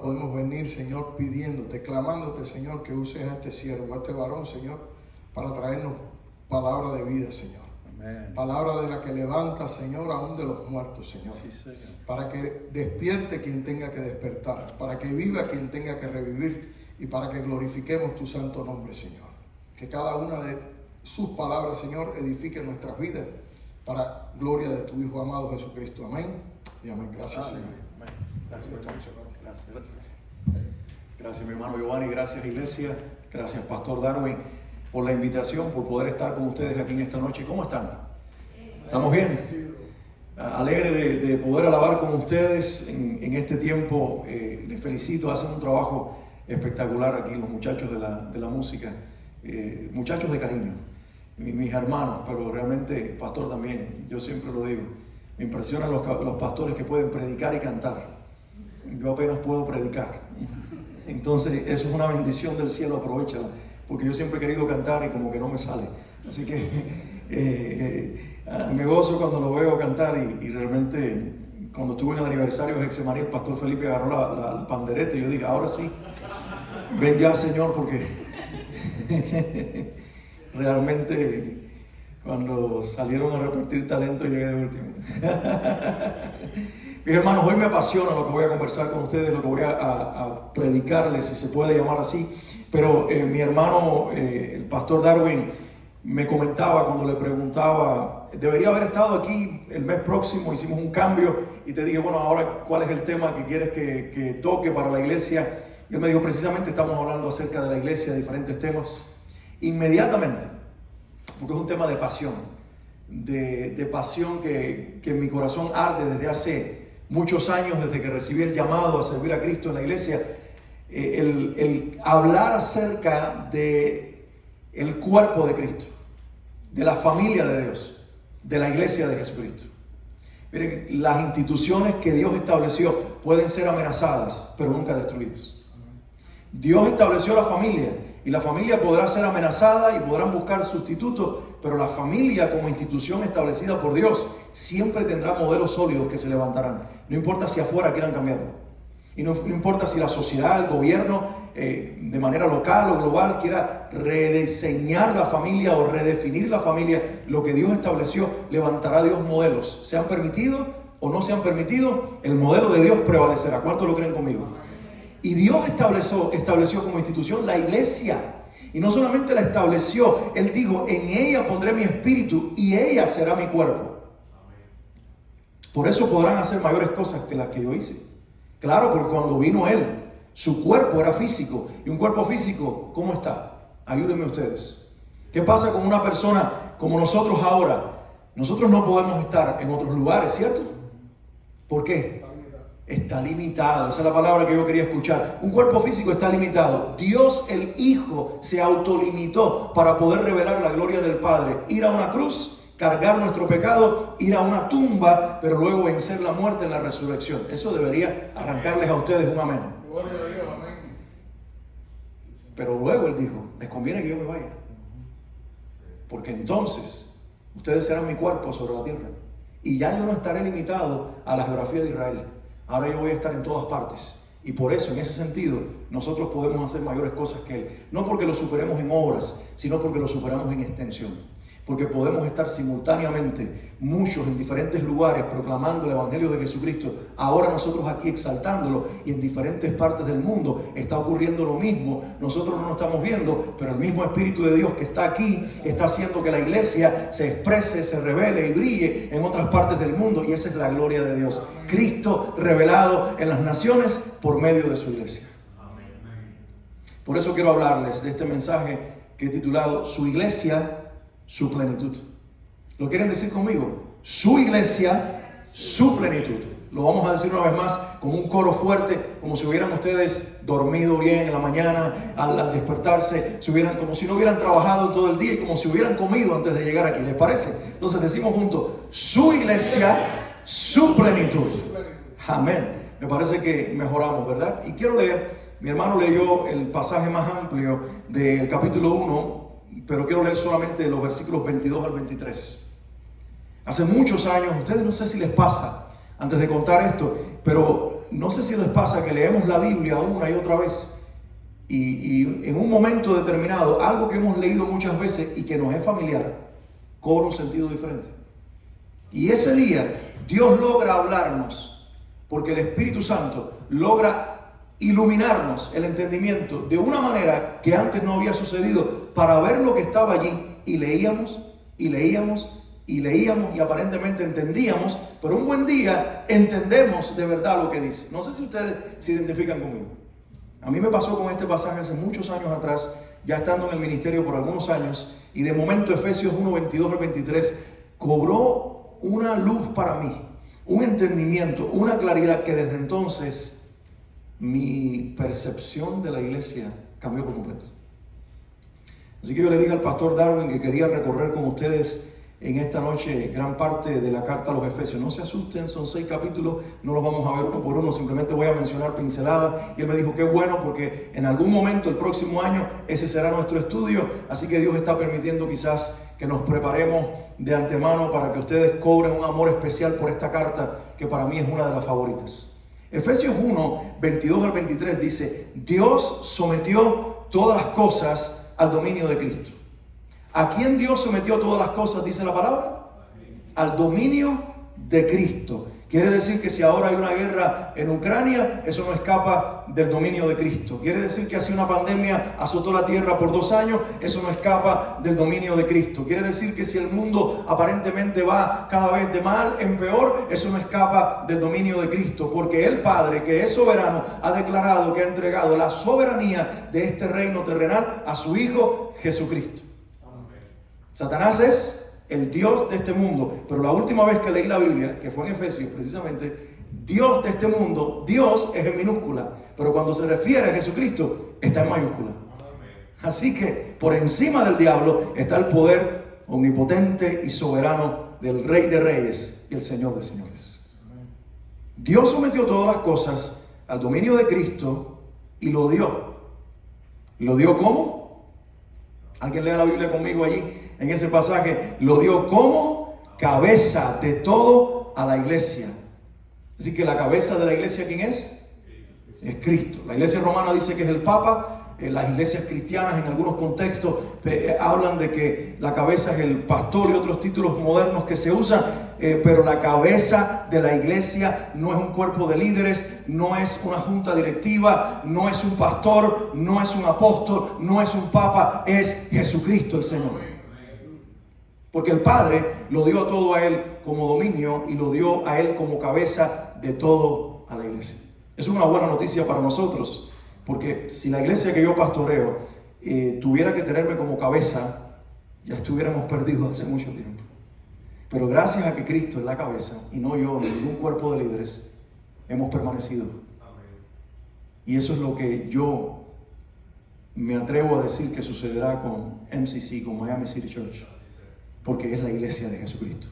podemos venir, Señor, pidiéndote, clamándote, Señor, que uses a este siervo, a este varón, Señor, para traernos palabra de vida, Señor. Amén. Palabra de la que levanta, Señor, aún de los muertos, Señor. Sí, Señor. Para que despierte quien tenga que despertar, para que viva quien tenga que revivir y para que glorifiquemos tu santo nombre, Señor. Que cada una de sus palabras, Señor, edifique nuestras vidas para gloria de tu Hijo amado Jesucristo. Amén y amén. Gracias, Señor. Amén. Gracias, gracias, mi hermano Giovanni. Gracias, iglesia. Gracias, Pastor Darwin, por la invitación, por poder estar con ustedes aquí en esta noche. ¿Cómo están? ¿Estamos bien? Alegre de poder alabar con ustedes en este tiempo. Les felicito, hacen un trabajo espectacular aquí los muchachos de la música, muchachos de cariño, mis hermanos, pero realmente, pastor, también, yo siempre lo digo, me impresionan los pastores que pueden predicar y cantar. Yo apenas puedo predicar, entonces eso es una bendición del cielo, aprovechala, porque yo siempre he querido cantar y como que no me sale, así que me gozo cuando lo veo cantar y realmente cuando estuve en el aniversario de Getsemaní, el pastor Felipe agarró la pandereta y yo dije, ahora sí, ven ya, Señor, porque realmente cuando salieron a repartir talento llegué de último. Mis hermanos, hoy me apasiona lo que voy a conversar con ustedes, lo que voy a predicarles, si se puede llamar así. Pero mi hermano, el pastor Darwin, me comentaba cuando le preguntaba, debería haber estado aquí el mes próximo, hicimos un cambio y te dije, bueno, ahora, ¿cuál es el tema que quieres que toque para la iglesia? Y él me dijo, precisamente estamos hablando acerca de la iglesia, diferentes temas. Inmediatamente, porque es un tema de pasión, de pasión que en mi corazón arde desde hace muchos años, desde que recibí el llamado a servir a Cristo en la iglesia, el hablar acerca de el cuerpo de Cristo, de la familia de Dios, de la iglesia de Jesucristo. Miren, las instituciones que Dios estableció pueden ser amenazadas, pero nunca destruidas. Dios estableció la familia y la familia podrá ser amenazada y podrán buscar sustitutos, pero la familia como institución establecida por Dios siempre tendrá modelos sólidos que se levantarán. No importa si afuera quieran cambiarlo. Y no importa si la sociedad, el gobierno, de manera local o global, quiera rediseñar la familia o redefinir la familia, lo que Dios estableció, levantará Dios modelos. Sean permitidos o no sean permitidos, el modelo de Dios prevalecerá. ¿Cuántos lo creen conmigo? Y Dios estableció como institución la iglesia. Y no solamente la estableció, Él dijo, en ella pondré mi espíritu y ella será mi cuerpo. Por eso podrán hacer mayores cosas que las que yo hice. Claro, porque cuando vino Él, su cuerpo era físico. Y un cuerpo físico, ¿cómo está? Ayúdenme ustedes. ¿Qué pasa con una persona como nosotros ahora? Nosotros no podemos estar en otros lugares, ¿cierto? ¿Por qué? Está limitado. Esa es la palabra que yo quería escuchar. Un cuerpo físico está limitado. Dios, el Hijo, se autolimitó para poder revelar la gloria del Padre. Ir a una cruz, cargar nuestro pecado, ir a una tumba, pero luego vencer la muerte en la resurrección. Eso debería arrancarles a ustedes un amén. Gloria a Dios, amén. Pero luego Él dijo, les conviene que yo me vaya, porque entonces ustedes serán mi cuerpo sobre la tierra y ya yo no estaré limitado a la geografía de Israel. Ahora yo voy a estar en todas partes. Y por eso, en ese sentido, nosotros podemos hacer mayores cosas que Él. No porque lo superemos en obras, sino porque lo superamos en extensión. Porque podemos estar simultáneamente muchos en diferentes lugares proclamando el Evangelio de Jesucristo. Ahora nosotros aquí exaltándolo y en diferentes partes del mundo está ocurriendo lo mismo. Nosotros no lo estamos viendo, pero el mismo Espíritu de Dios que está aquí está haciendo que la iglesia se exprese, se revele y brille en otras partes del mundo. Y esa es la gloria de Dios. Cristo revelado en las naciones por medio de su iglesia. Por eso quiero hablarles de este mensaje que he titulado Su iglesia, su plenitud. ¿Lo quieren decir conmigo? Su iglesia, su plenitud. Lo vamos a decir una vez más con un coro fuerte, como si hubieran ustedes dormido bien en la mañana, al despertarse, como si no hubieran trabajado todo el día y como si hubieran comido antes de llegar aquí. ¿Les parece? Entonces decimos juntos, su iglesia, su plenitud. Amén. Me parece que mejoramos, ¿verdad? Y quiero leer, mi hermano leyó el pasaje más amplio del capítulo 1, pero quiero leer solamente los versículos 22 al 23. Hace muchos años, ustedes no sé si les pasa, antes de contar esto, pero no sé si les pasa que leemos la Biblia una y otra vez y en un momento determinado, algo que hemos leído muchas veces y que nos es familiar, cobra un sentido diferente. Y ese día Dios logra hablarnos, porque el Espíritu Santo logra iluminarnos el entendimiento de una manera que antes no había sucedido, para ver lo que estaba allí, y leíamos y leíamos y leíamos y aparentemente entendíamos, pero un buen día entendemos de verdad lo que dice. No sé si ustedes se identifican conmigo. A mí me pasó con este pasaje hace muchos años atrás, ya estando en el ministerio por algunos años, y de momento Efesios 1, 22 al 23 cobró una luz para mí, un entendimiento, una claridad, que desde entonces mi percepción de la iglesia cambió por completo. Así que yo le dije al pastor Darwin que quería recorrer con ustedes en esta noche gran parte de la carta a los Efesios. No se asusten, son 6 capítulos, no los vamos a ver uno por uno, simplemente voy a mencionar pinceladas. Y él me dijo, qué bueno, porque en algún momento, el próximo año, ese será nuestro estudio. Así que Dios está permitiendo quizás que nos preparemos de antemano para que ustedes cobren un amor especial por esta carta, que para mí es una de las favoritas. Efesios 1, 22 al 23 dice, Dios sometió todas las cosas al dominio de Cristo. ¿A quién Dios sometió todas las cosas, dice la palabra? Al dominio de Cristo. Quiere decir que si ahora hay una guerra en Ucrania, eso no escapa del dominio de Cristo. Quiere decir que si una pandemia azotó la tierra por 2 años, eso no escapa del dominio de Cristo. Quiere decir que si el mundo aparentemente va cada vez de mal en peor, eso no escapa del dominio de Cristo. Porque el Padre, que es soberano, ha declarado que ha entregado la soberanía de este reino terrenal a su Hijo Jesucristo. Satanás es el Dios de este mundo, pero la última vez que leí la Biblia, que fue en Efesios precisamente, Dios de este mundo, Dios es en minúscula, pero cuando se refiere a Jesucristo, está en mayúscula. Así que por encima del diablo está el poder omnipotente y soberano del Rey de Reyes y el Señor de Señores. Dios sometió todas las cosas al dominio de Cristo y lo dio. ¿Lo dio cómo? Alguien lea la Biblia conmigo allí. En ese pasaje, lo dio como cabeza de todo a la iglesia. Así que la cabeza de la iglesia, ¿quién es? Es Cristo. La iglesia romana dice que es el Papa. Las iglesias cristianas en algunos contextos hablan de que la cabeza es el pastor y otros títulos modernos que se usan, pero la cabeza de la iglesia no es un cuerpo de líderes, no es una junta directiva, no es un pastor, no es un apóstol, no es un papa, es Jesucristo el Señor. Porque el Padre lo dio todo a Él como dominio y lo dio a Él como cabeza de todo a la iglesia. Es una buena noticia para nosotros, porque si la iglesia que yo pastoreo tuviera que tenerme como cabeza, ya estuviéramos perdidos hace mucho tiempo. Pero gracias a que Cristo es la cabeza y no yo, ni ningún cuerpo de líderes, hemos permanecido. Y eso es lo que yo me atrevo a decir que sucederá con MCC, con Miami City Church. Porque es la iglesia de Jesucristo.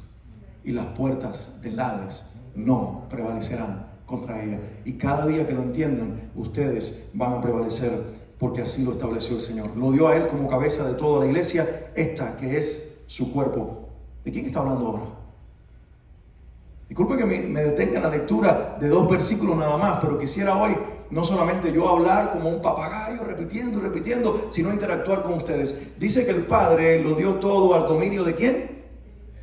Y las puertas del Hades no prevalecerán contra ella. Y cada día que lo entiendan, ustedes van a prevalecer, porque así lo estableció el Señor. Lo dio a Él como cabeza de toda la iglesia, esta que es su cuerpo. ¿De quién está hablando ahora? Disculpe que me detenga en la lectura de 2 versículos nada más, pero quisiera hoy no solamente yo hablar como un papagayo repitiendo y repitiendo, sino interactuar con ustedes. Dice que el Padre lo dio todo al dominio ¿de quién?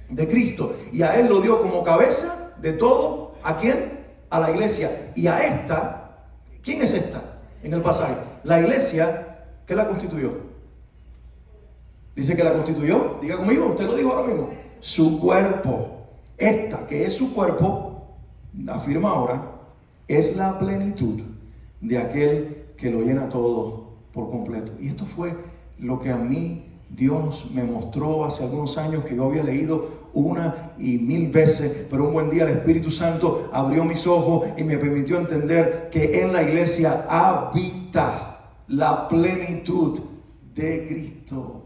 De Cristo. Y a Él lo dio como cabeza de todo. ¿A quién? A la iglesia. Y a esta, ¿quién es esta? En el pasaje. La iglesia, ¿qué la constituyó? Dice que la constituyó. Diga conmigo, usted lo dijo ahora mismo. Su cuerpo. Esta, que es su cuerpo, afirma ahora, es la plenitud de aquel que lo llena todo por completo. Y esto fue lo que a mí Dios me mostró hace algunos años, que yo había leído 1 y 1000 veces, pero un buen día el Espíritu Santo abrió mis ojos y me permitió entender que en la iglesia habita la plenitud de Cristo.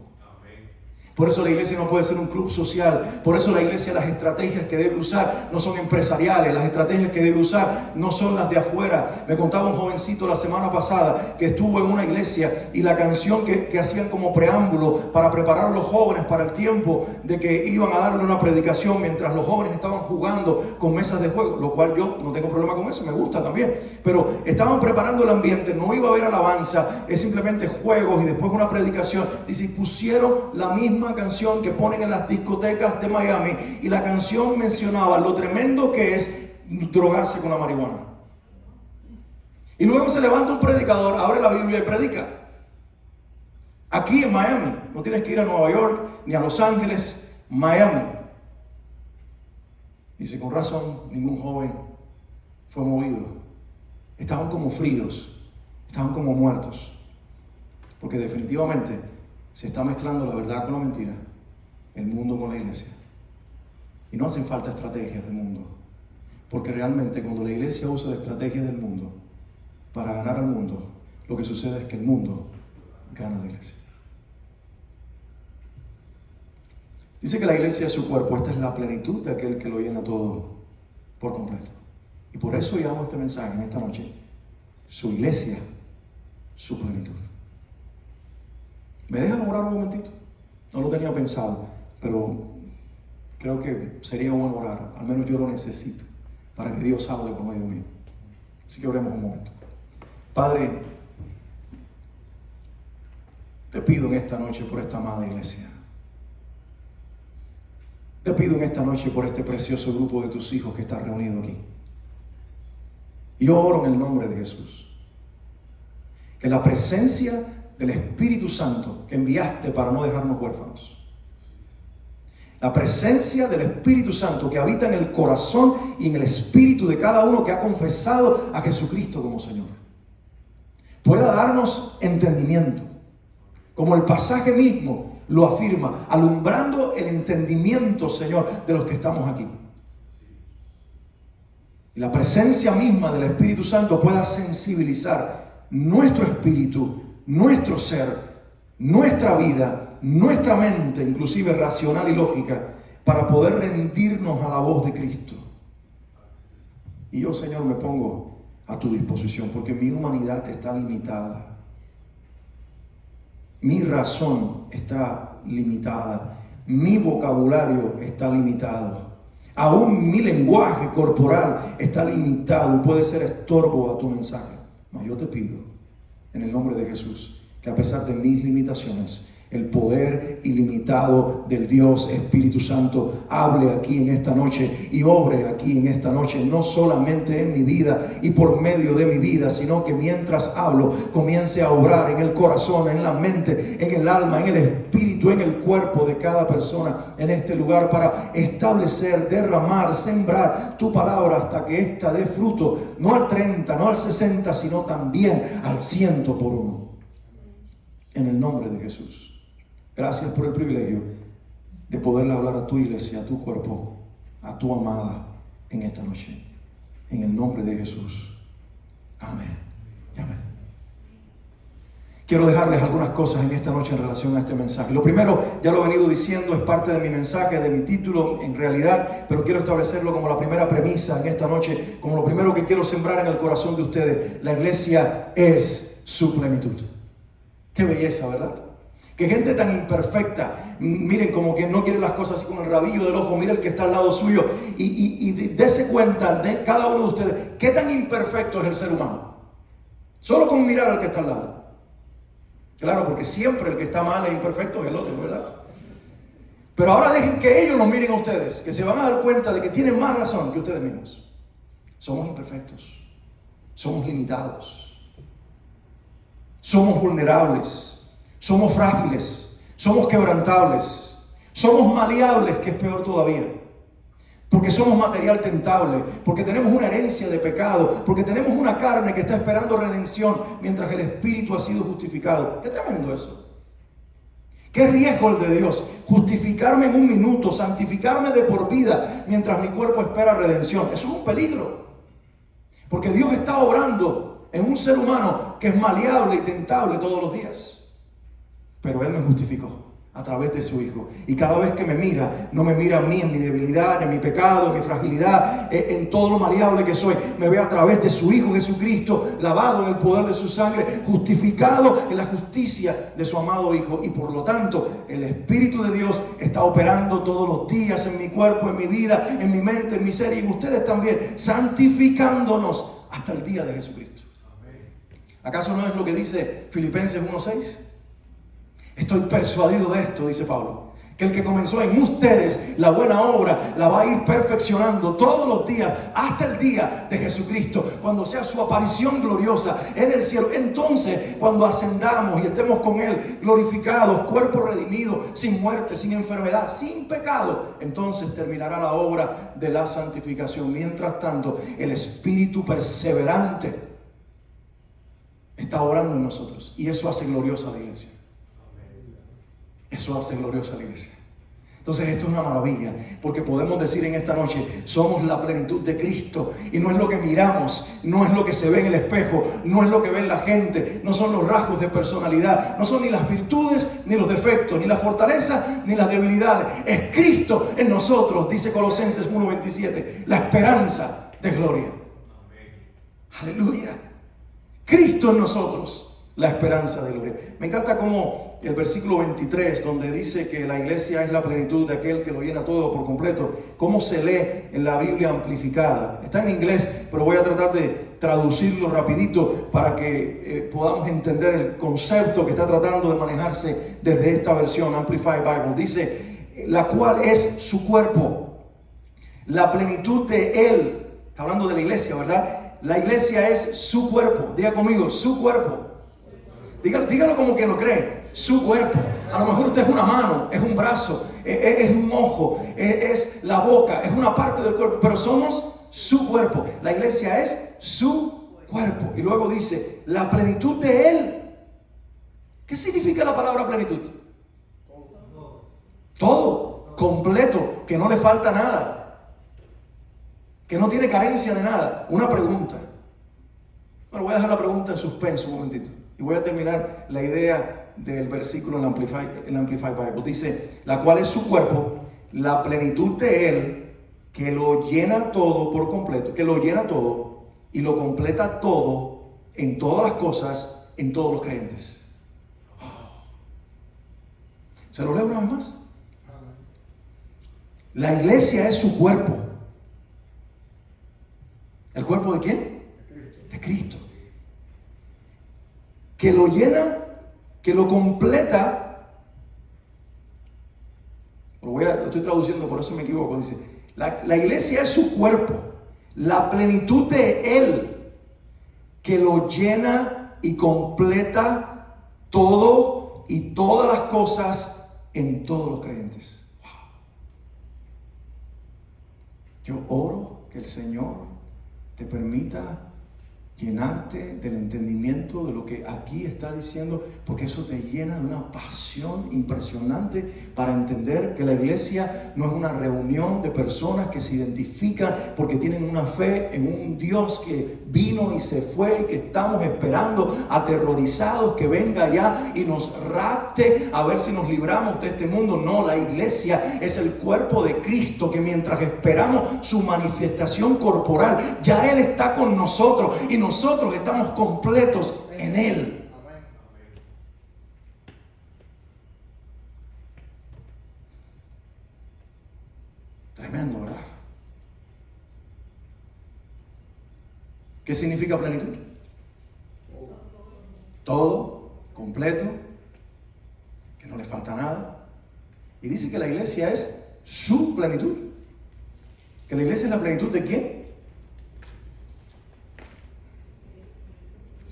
Por eso la iglesia no puede ser un club social. Por eso la iglesia, las estrategias que debe usar no son empresariales. Las estrategias que debe usar no son las de afuera. Me contaba un jovencito la semana pasada que estuvo en una iglesia y la canción que hacían como preámbulo para preparar a los jóvenes para el tiempo de que iban a darle una predicación mientras los jóvenes estaban jugando con mesas de juego, lo cual yo no tengo problema con eso, me gusta también. Pero estaban preparando el ambiente, no iba a haber alabanza, es simplemente juegos y después una predicación. Dice, pusieron la misma canción que ponen en las discotecas de Miami y la canción mencionaba lo tremendo que es drogarse con la marihuana. Y luego se levanta un predicador, abre la Biblia y predica. Aquí en Miami, no tienes que ir a Nueva York ni a Los Ángeles, Miami. Dice, con razón, ningún joven fue movido. Estaban como fríos, estaban como muertos. Porque definitivamente se está mezclando la verdad con la mentira, el mundo con la iglesia. Y no hacen falta estrategias del mundo, porque realmente cuando la iglesia usa la estrategia del mundo para ganar al mundo, lo que sucede es que el mundo gana a la iglesia. Dice que la iglesia es su cuerpo. Esta es la plenitud de aquel que lo llena todo por completo. Y por eso llamo este mensaje en esta noche, su iglesia, su plenitud. ¿Me dejan orar un momentito? No lo tenía pensado, pero creo que sería bueno orar. Al menos yo lo necesito para que Dios hable por medio mío. Así que oremos un momento. Padre, te pido en esta noche por esta amada iglesia. Te pido en esta noche por este precioso grupo de tus hijos que está reunido aquí. Y yo oro en el nombre de Jesús. Que la presencia del Espíritu Santo que enviaste para no dejarnos huérfanos, la presencia del Espíritu Santo que habita en el corazón y en el espíritu de cada uno que ha confesado a Jesucristo como Señor, pueda darnos entendimiento, como el pasaje mismo lo afirma, alumbrando el entendimiento, Señor, de los que estamos aquí. Y la presencia misma del Espíritu Santo pueda sensibilizar nuestro espíritu, nuestro ser, nuestra vida, nuestra mente, inclusive racional y lógica, para poder rendirnos a la voz de Cristo. Y yo, Señor, me pongo a tu disposición, porque mi humanidad está limitada. Mi razón está limitada. Mi vocabulario está limitado. Aún mi lenguaje corporal está limitado y puede ser estorbo a tu mensaje. Mas yo te pido, en el nombre de Jesús, que a pesar de mis limitaciones, el poder ilimitado del Dios Espíritu Santo hable aquí en esta noche y obre aquí en esta noche, no solamente en mi vida y por medio de mi vida, sino que mientras hablo comience a obrar en el corazón, en la mente, en el alma, en el espíritu, en el cuerpo de cada persona en este lugar, para establecer, derramar, sembrar tu palabra hasta que ésta dé fruto, no al 30, no al 60, sino también al 100 por uno. En el nombre de Jesús. Gracias por el privilegio de poderle hablar a tu iglesia, a tu cuerpo, a tu amada en esta noche. En el nombre de Jesús. Amén. Amén. Quiero dejarles algunas cosas en esta noche en relación a este mensaje. Lo primero, ya lo he venido diciendo, es parte de mi mensaje, de mi título en realidad, pero quiero establecerlo como la primera premisa en esta noche, como lo primero que quiero sembrar en el corazón de ustedes. La iglesia es su plenitud. Qué belleza, ¿verdad? Que gente tan imperfecta, miren, como que no quiere las cosas así con el rabillo del ojo. Mira el que está al lado suyo y dése cuenta de cada uno de ustedes qué tan imperfecto es el ser humano. Solo con mirar al que está al lado. Claro, porque siempre el que está mal es imperfecto es el otro, ¿verdad? Pero ahora dejen que ellos los miren a ustedes, que se van a dar cuenta de que tienen más razón que ustedes mismos. Somos imperfectos, somos limitados, somos vulnerables. Somos frágiles, somos quebrantables, somos maleables, que es peor todavía, porque somos material tentable, porque tenemos una herencia de pecado, porque tenemos una carne que está esperando redención mientras el espíritu ha sido justificado. Qué tremendo eso. Qué riesgo el de Dios, justificarme en un minuto, santificarme de por vida mientras mi cuerpo espera redención. Eso es un peligro, porque Dios está obrando en un ser humano que es maleable y tentable todos los días. Pero Él me justificó a través de su Hijo. Y cada vez que me mira, no me mira a mí en mi debilidad, en mi pecado, en mi fragilidad, en todo lo maleable que soy. Me ve a través de su Hijo Jesucristo, lavado en el poder de su sangre, justificado en la justicia de su amado Hijo. Y por lo tanto, el Espíritu de Dios está operando todos los días en mi cuerpo, en mi vida, en mi mente, en mi ser y en ustedes también, santificándonos hasta el día de Jesucristo. ¿Acaso no es lo que dice Filipenses 1:6? Estoy persuadido de esto, dice Pablo, que el que comenzó en ustedes la buena obra la va a ir perfeccionando todos los días hasta el día de Jesucristo, cuando sea su aparición gloriosa en el cielo. Entonces, cuando ascendamos y estemos con Él glorificados, cuerpo redimido, sin muerte, sin enfermedad, sin pecado, entonces terminará la obra de la santificación. Mientras tanto, el Espíritu perseverante está obrando en nosotros y eso hace gloriosa a la iglesia. Eso hace gloriosa a la iglesia. Entonces esto es una maravilla, porque podemos decir en esta noche, somos la plenitud de Cristo. Y no es lo que miramos, no es lo que se ve en el espejo, no es lo que ve la gente, no son los rasgos de personalidad, no son ni las virtudes, ni los defectos, ni las fortalezas, ni las debilidades. Es Cristo en nosotros, dice Colosenses 1:27, la esperanza de gloria. Aleluya. Cristo en nosotros, la esperanza de gloria. Me encanta cómo el versículo 23, donde dice que la iglesia es la plenitud de aquel que lo llena todo por completo, cómo se lee en la Biblia amplificada. Está en inglés, pero voy a tratar de traducirlo rapidito para que podamos entender el concepto que está tratando de manejarse desde esta versión Amplified Bible. Dice, la cual es su cuerpo, la plenitud de Él. Está hablando de la iglesia, ¿verdad? La iglesia es su cuerpo. Diga conmigo, su cuerpo. Dígalo como que lo cree. Su cuerpo. A lo mejor usted es una mano, es un brazo, es un ojo, es la boca, es una parte del cuerpo, pero somos su cuerpo. La iglesia es su cuerpo. Y luego dice, la plenitud de Él. ¿Qué significa la palabra plenitud? Todo, completo, que no le falta nada, que no tiene carencia de nada. Una pregunta. Bueno, voy a dejar la pregunta en suspenso un momentito y voy a terminar la idea del versículo en la Amplified Bible. Dice, la cual es su cuerpo, la plenitud de Él, que lo llena todo por completo, que lo llena todo y lo completa todo en todas las cosas, en todos los creyentes. ¿Se lo leo una vez más? La iglesia es su cuerpo. ¿El cuerpo de quién? De Cristo. Que lo llena, que lo completa. Lo estoy traduciendo, por eso me equivoco. Dice, la iglesia es su cuerpo, la plenitud de Él, que lo llena y completa todo y todas las cosas en todos los creyentes. Wow. Yo oro que el Señor te permita llenarte del entendimiento de lo que aquí está diciendo, porque eso te llena de una pasión impresionante para entender que la iglesia no es una reunión de personas que se identifican porque tienen una fe en un Dios que vino y se fue y que estamos esperando aterrorizados que venga ya y nos rapte a ver si nos libramos de este mundo. No, la iglesia es el cuerpo de Cristo, que mientras esperamos su manifestación corporal, ya Él está con nosotros y nosotros estamos completos en Él. Tremendo, ¿verdad? ¿Qué significa plenitud? Todo, completo, que no le falta nada. Y dice que la iglesia es su plenitud. ¿Que la iglesia es la plenitud de quién?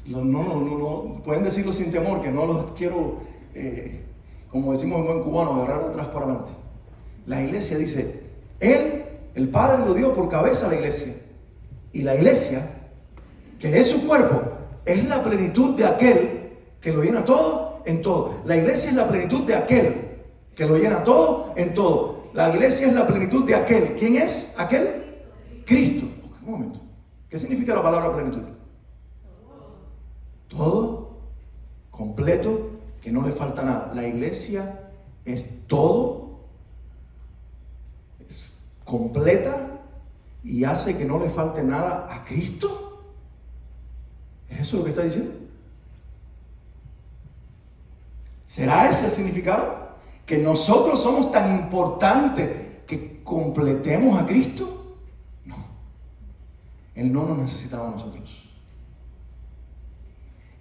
No, pueden decirlo sin temor, que no los quiero, como decimos en buen cubano, agarrar de atrás para adelante. La iglesia dice, Él, el Padre, lo dio por cabeza a la iglesia. Y la iglesia, que es su cuerpo, es la plenitud de aquel que lo llena todo en todo. La iglesia es la plenitud de aquel que lo llena todo en todo. La iglesia es la plenitud de aquel. ¿Quién es aquel? Cristo. Un momento. ¿Qué significa la palabra plenitud? Todo, completo, que no le falta nada. La iglesia es todo, es completa y hace que no le falte nada a Cristo. ¿Es eso lo que está diciendo? ¿Será ese el significado? ¿Que nosotros somos tan importantes que completemos a Cristo? No. Él no nos necesitaba a nosotros.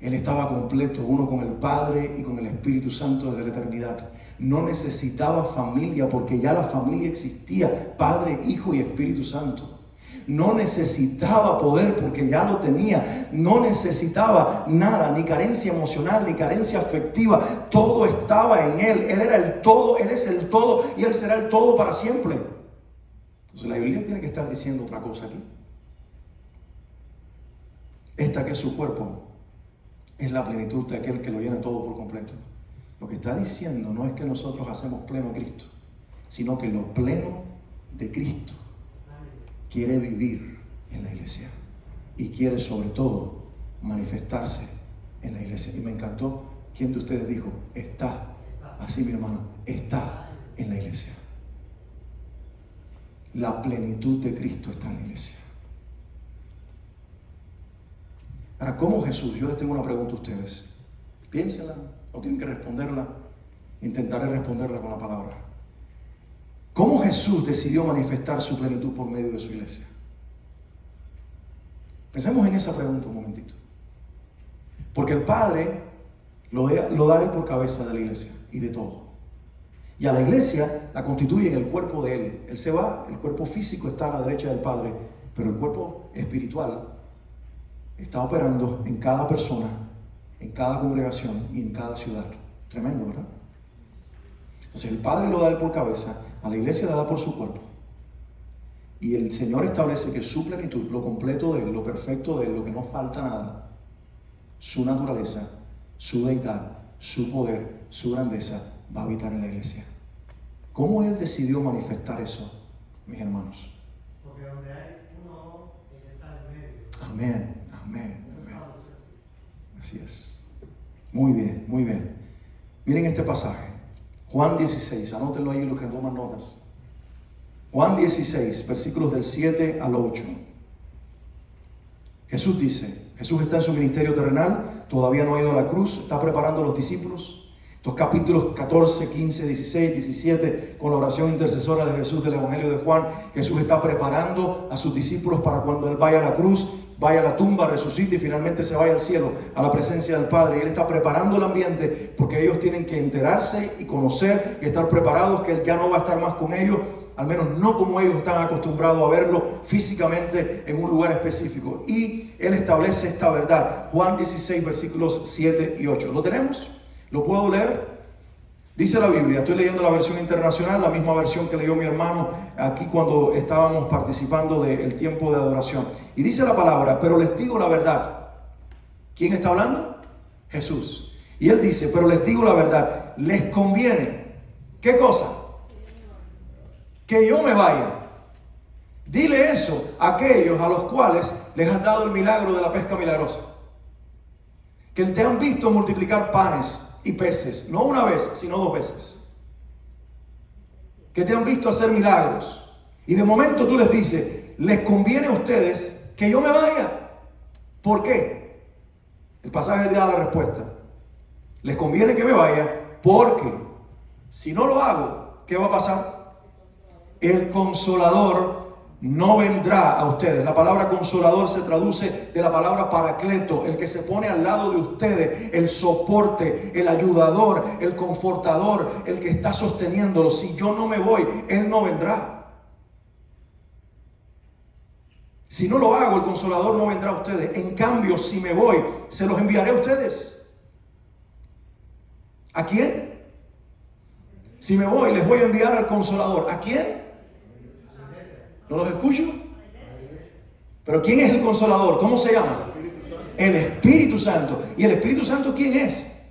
Él estaba completo, uno con el Padre y con el Espíritu Santo desde la eternidad. No necesitaba familia porque ya la familia existía, Padre, Hijo y Espíritu Santo. No necesitaba poder porque ya lo tenía. No necesitaba nada, ni carencia emocional, ni carencia afectiva. Todo estaba en Él. Él era el todo, Él es el todo y Él será el todo para siempre. Entonces la Biblia tiene que estar diciendo otra cosa aquí. Esta que es su cuerpo es la plenitud de aquel que lo llena todo por completo. Lo que está diciendo no es que nosotros hacemos pleno a Cristo, sino que lo pleno de Cristo quiere vivir en la iglesia y quiere sobre todo manifestarse en la iglesia. Y me encantó, ¿quién de ustedes dijo? Está, así mi hermano, está en la iglesia. La plenitud de Cristo está en la iglesia. Ahora, ¿cómo Jesús? Yo les tengo una pregunta a ustedes. Piénsenla, no tienen que responderla. Intentaré responderla con la palabra. ¿Cómo Jesús decidió manifestar su plenitud por medio de su iglesia? Pensemos en esa pregunta un momentito. Porque el Padre lo da Él por cabeza de la iglesia y de todo. Y a la iglesia la constituye en el cuerpo de Él. Él se va, el cuerpo físico está a la derecha del Padre, pero el cuerpo espiritual está operando en cada persona, en cada congregación y en cada ciudad. Tremendo, ¿verdad? Entonces el Padre lo da Él por cabeza, a la iglesia la da por su cuerpo. Y el Señor establece que su plenitud, lo completo de Él, lo perfecto de Él, lo que no falta nada, su naturaleza, su deidad, su poder, su grandeza, va a habitar en la iglesia. ¿Cómo Él decidió manifestar eso, mis hermanos? Porque donde hay uno, Él está en medio. Amén, amén, amén. Así es. Muy bien, muy bien. Miren este pasaje. Juan 16, anótenlo ahí los que toman notas. Juan 16, versículos del 7 al 8. Jesús dice, Jesús está en su ministerio terrenal, todavía no ha ido a la cruz, está preparando a los discípulos. Estos capítulos 14, 15, 16, 17, con la oración intercesora de Jesús del Evangelio de Juan, Jesús está preparando a sus discípulos para cuando Él vaya a la cruz, vaya a la tumba, resucite y finalmente se vaya al cielo, a la presencia del Padre. Y Él está preparando el ambiente porque ellos tienen que enterarse y conocer y estar preparados que Él ya no va a estar más con ellos, al menos no como ellos están acostumbrados a verlo físicamente en un lugar específico. Y Él establece esta verdad. Juan 16, versículos 7 y 8. ¿Lo tenemos? ¿Lo puedo leer? Dice la Biblia, estoy leyendo la versión internacional, la misma versión que leyó mi hermano aquí cuando estábamos participando del tiempo de adoración. Y dice la palabra, pero les digo la verdad. ¿Quién está hablando? Jesús. Y Él dice, pero les digo la verdad, les conviene. ¿Qué cosa? Que yo me vaya. Dile eso a aquellos a los cuales les has dado el milagro de la pesca milagrosa. Que te han visto multiplicar panes y peces, no una vez, sino 2 veces. Que te han visto hacer milagros. Y de momento tú les dices, les conviene a ustedes que yo me vaya. ¿Por qué? El pasaje da la respuesta. Les conviene que me vaya porque si no lo hago, ¿qué va a pasar? El Consolador no vendrá a ustedes. La palabra consolador se traduce de la palabra paracleto, el que se pone al lado de ustedes, el soporte, el ayudador, el confortador, el que está sosteniéndolo. Si yo no me voy, Él no vendrá. Si no lo hago, el Consolador no vendrá a ustedes. En cambio, si me voy, se los enviaré a ustedes. ¿A quién? Si me voy, les voy a enviar al Consolador. ¿A quién? ¿No los escucho? ¿Pero quién es el Consolador? ¿Cómo se llama? El Espíritu Santo. ¿Y el Espíritu Santo quién es?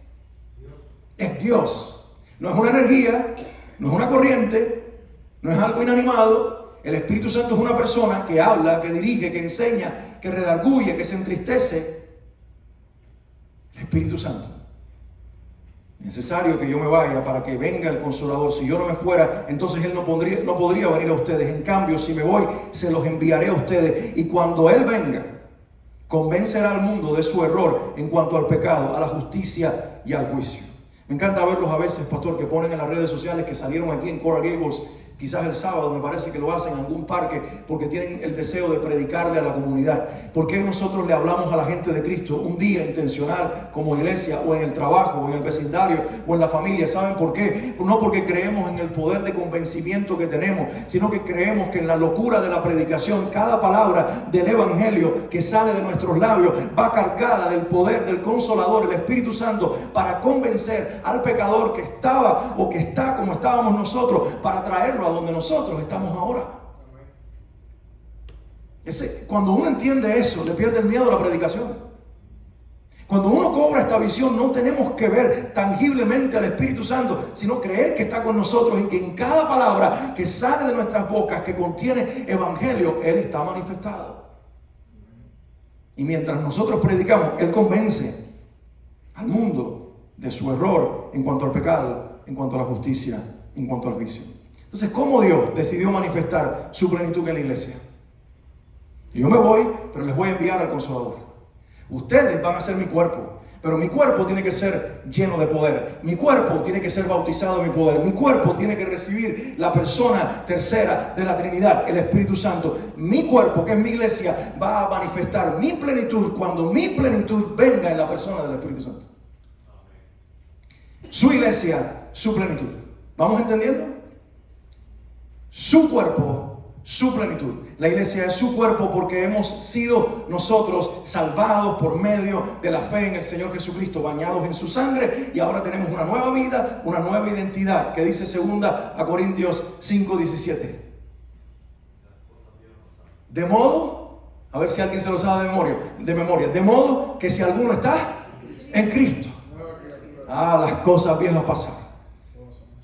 Es Dios. No es una energía, no es una corriente, no es algo inanimado. El Espíritu Santo es una persona que habla, que dirige, que enseña, que redarguye, que se entristece. El Espíritu Santo. Necesario que yo me vaya para que venga el Consolador. Si yo no me fuera, entonces Él no podría venir a ustedes. En cambio, si me voy, se los enviaré a ustedes. Y cuando Él venga, convencerá al mundo de su error en cuanto al pecado, a la justicia y al juicio. Me encanta verlos a veces, pastor, que ponen en las redes sociales que salieron aquí en Coral Gables, quizás el sábado, me parece que lo hacen en algún parque, porque tienen el deseo de predicarle a la comunidad. ¿Por qué nosotros le hablamos a la gente de Cristo un día intencional como iglesia, o en el trabajo, o en el vecindario, o en la familia? ¿Saben por qué? No porque creemos en el poder de convencimiento que tenemos, sino que creemos que en la locura de la predicación, cada palabra del Evangelio que sale de nuestros labios va cargada del poder del Consolador, el Espíritu Santo, para convencer al pecador que estaba o que está como estábamos nosotros, para traerlo a donde nosotros estamos ahora. Cuando uno entiende eso, le pierde el miedo a la predicación. Cuando uno cobra esta visión, no tenemos que ver tangiblemente al Espíritu Santo, sino creer que está con nosotros y que en cada palabra que sale de nuestras bocas, que contiene evangelio, Él está manifestado. Y mientras nosotros predicamos, Él convence al mundo de su error en cuanto al pecado, en cuanto a la justicia, en cuanto al juicio. Entonces, ¿cómo Dios decidió manifestar su plenitud en la iglesia? Yo me voy, pero les voy a enviar al Consolador. Ustedes van a ser mi cuerpo, pero mi cuerpo tiene que ser lleno de poder. Mi cuerpo tiene que ser bautizado en mi poder. Mi cuerpo tiene que recibir la persona tercera de la Trinidad, el Espíritu Santo. Mi cuerpo, que es mi iglesia, va a manifestar mi plenitud cuando mi plenitud venga en la persona del Espíritu Santo. Su iglesia, su plenitud. ¿Vamos entendiendo? Su cuerpo, su plenitud. La iglesia es su cuerpo porque hemos sido nosotros salvados por medio de la fe en el Señor Jesucristo, bañados en su sangre, y ahora tenemos una nueva vida, una nueva identidad, que dice 2 Corintios 5:17. De modo, a ver si alguien se lo sabe de memoria, de modo que si alguno está en Cristo, las cosas viejas pasaron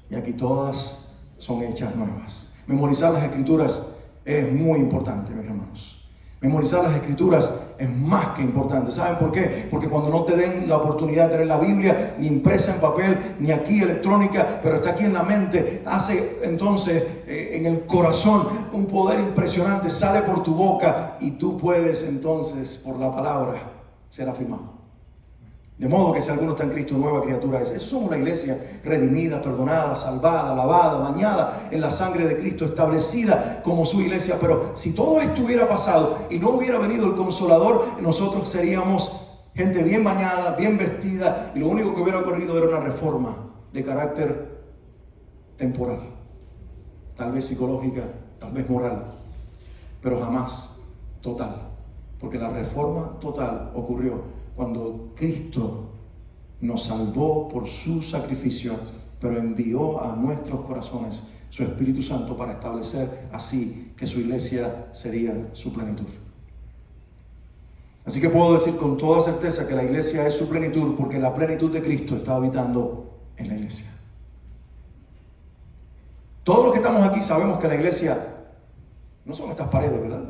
y aquí todas son hechas nuevas. Memorizar las escrituras es muy importante, mis hermanos. Memorizar las escrituras es más que importante. ¿Saben por qué? Porque cuando no te den la oportunidad de tener la Biblia ni impresa en papel, ni aquí electrónica, pero está aquí en la mente, hace entonces en el corazón un poder impresionante, sale por tu boca y tú puedes entonces, por la palabra, ser afirmado. De modo que si alguno está en Cristo, nueva criatura es. Eso somos la iglesia redimida, perdonada, salvada, lavada, bañada en la sangre de Cristo, establecida como su iglesia. Pero si todo esto hubiera pasado y no hubiera venido el Consolador, nosotros seríamos gente bien bañada, bien vestida, y lo único que hubiera ocurrido era una reforma de carácter temporal, tal vez psicológica, tal vez moral, pero jamás total, porque la reforma total ocurrió cuando Cristo nos salvó por su sacrificio, pero envió a nuestros corazones su Espíritu Santo para establecer así que su iglesia sería su plenitud. Así que puedo decir con toda certeza que la iglesia es su plenitud, porque la plenitud de Cristo está habitando en la iglesia. Todos los que estamos aquí sabemos que la iglesia no son estas paredes, ¿verdad?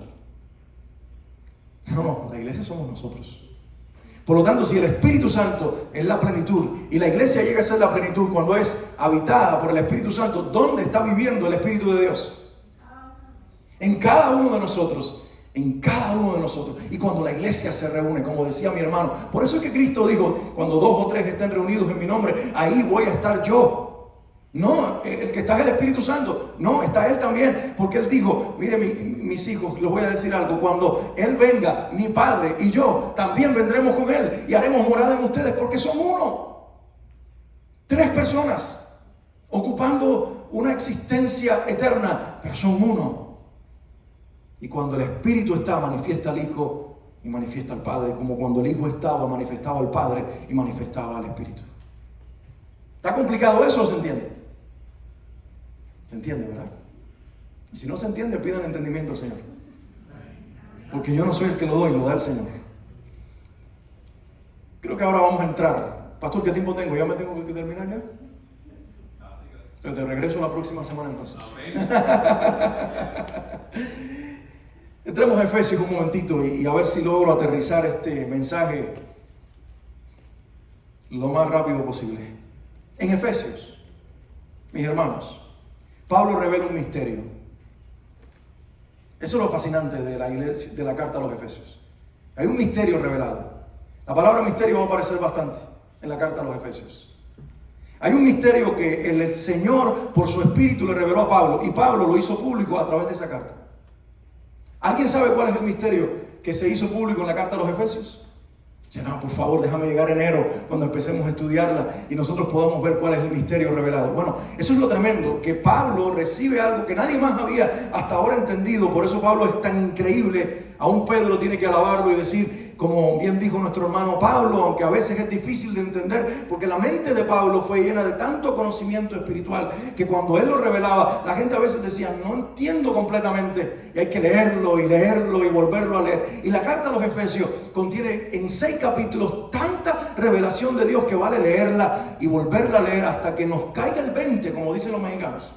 No, la iglesia somos nosotros. Por lo tanto, si el Espíritu Santo es la plenitud y la iglesia llega a ser la plenitud cuando es habitada por el Espíritu Santo, ¿dónde está viviendo el Espíritu de Dios? En cada uno de nosotros, en cada uno de nosotros. Y cuando la iglesia se reúne, como decía mi hermano, por eso es que Cristo dijo, cuando 2 o 3 estén reunidos en mi nombre, ahí voy a estar yo. No, el que está es el Espíritu Santo. No, está Él también. Porque Él dijo, mire mis hijos, les voy a decir algo. Cuando Él venga, mi Padre y yo también vendremos con Él y haremos morada en ustedes, porque son uno. 3 personas ocupando una existencia eterna, pero son uno. Y cuando el Espíritu está, manifiesta al Hijo y manifiesta al Padre, como cuando el Hijo estaba, manifestaba al Padre y manifestaba al Espíritu. ¿Está complicado eso o se entiende? ¿Se entiende, verdad? Y si no se entiende, pidan entendimiento al Señor. Porque yo no soy el que lo doy, lo da el Señor. Creo que ahora vamos a entrar. Pastor, ¿qué tiempo tengo? ¿Ya me tengo que terminar ya? Pero te regreso la próxima semana entonces. Entremos a Efesios un momentito y a ver si logro aterrizar este mensaje lo más rápido posible. En Efesios, mis hermanos, Pablo revela un misterio. Eso es lo fascinante de la iglesia, de la carta a los Efesios. Hay un misterio revelado. La palabra misterio va a aparecer bastante en la carta a los Efesios. Hay un misterio que el Señor por su Espíritu le reveló a Pablo, y Pablo lo hizo público a través de esa carta. ¿Alguien sabe cuál es el misterio que se hizo público en la carta a los Efesios? Dice, no, por favor, déjame llegar enero cuando empecemos a estudiarla y nosotros podamos ver cuál es el misterio revelado. Bueno, eso es lo tremendo, que Pablo recibe algo que nadie más había hasta ahora entendido. Por eso Pablo es tan increíble. Aún Pedro tiene que alabarlo y decir, como bien dijo nuestro hermano Pablo, aunque a veces es difícil de entender, porque la mente de Pablo fue llena de tanto conocimiento espiritual, que cuando él lo revelaba, la gente a veces decía, no entiendo completamente, y hay que leerlo y volverlo a leer. Y la carta a los Efesios contiene en 6 capítulos tanta revelación de Dios que vale leerla y volverla a leer hasta que nos caiga el 20, como dicen los mexicanos,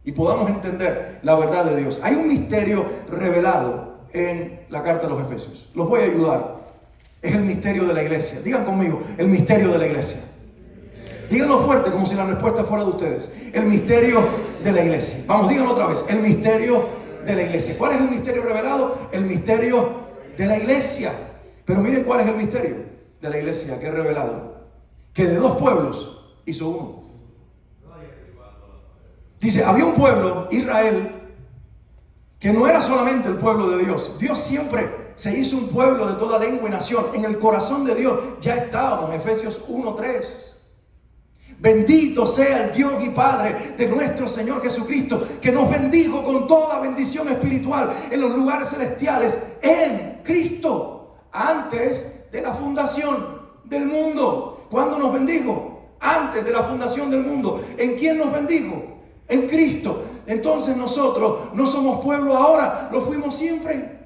y podamos entender la verdad de Dios. Hay un misterio revelado en la carta a los Efesios. Los voy a ayudar. Es el misterio de la iglesia. Digan conmigo, el misterio de la iglesia. Díganlo fuerte, como si la respuesta fuera de ustedes. El misterio de la iglesia. Vamos, díganlo otra vez. El misterio de la iglesia. ¿Cuál es el misterio revelado? El misterio de la iglesia. Pero miren cuál es el misterio de la iglesia que es revelado. Que de 2 pueblos hizo uno. Dice, había un pueblo, Israel, que no era solamente el pueblo de Dios. Dios siempre se hizo un pueblo de toda lengua y nación. En el corazón de Dios ya estábamos. Efesios 1:3. Bendito sea el Dios y Padre de nuestro Señor Jesucristo, que nos bendijo con toda bendición espiritual en los lugares celestiales en Cristo, antes de la fundación del mundo. ¿Cuándo nos bendijo? Antes de la fundación del mundo. ¿En quién nos bendijo? En Cristo. Entonces nosotros no somos pueblo ahora, lo fuimos siempre.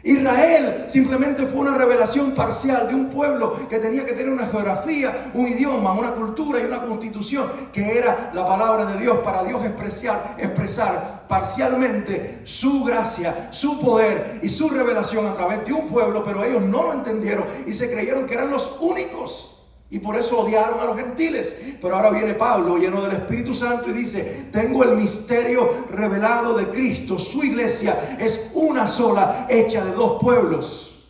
Israel simplemente fue una revelación parcial de un pueblo que tenía que tener una geografía, un idioma, una cultura y una constitución, que era la palabra de Dios, para Dios expresar parcialmente su gracia, su poder y su revelación a través de un pueblo. Pero ellos no lo entendieron y se creyeron que eran los únicos. Y por eso odiaron a los gentiles. Pero ahora viene Pablo lleno del Espíritu Santo y dice, tengo el misterio revelado de Cristo. Su iglesia es una sola, hecha de 2 pueblos.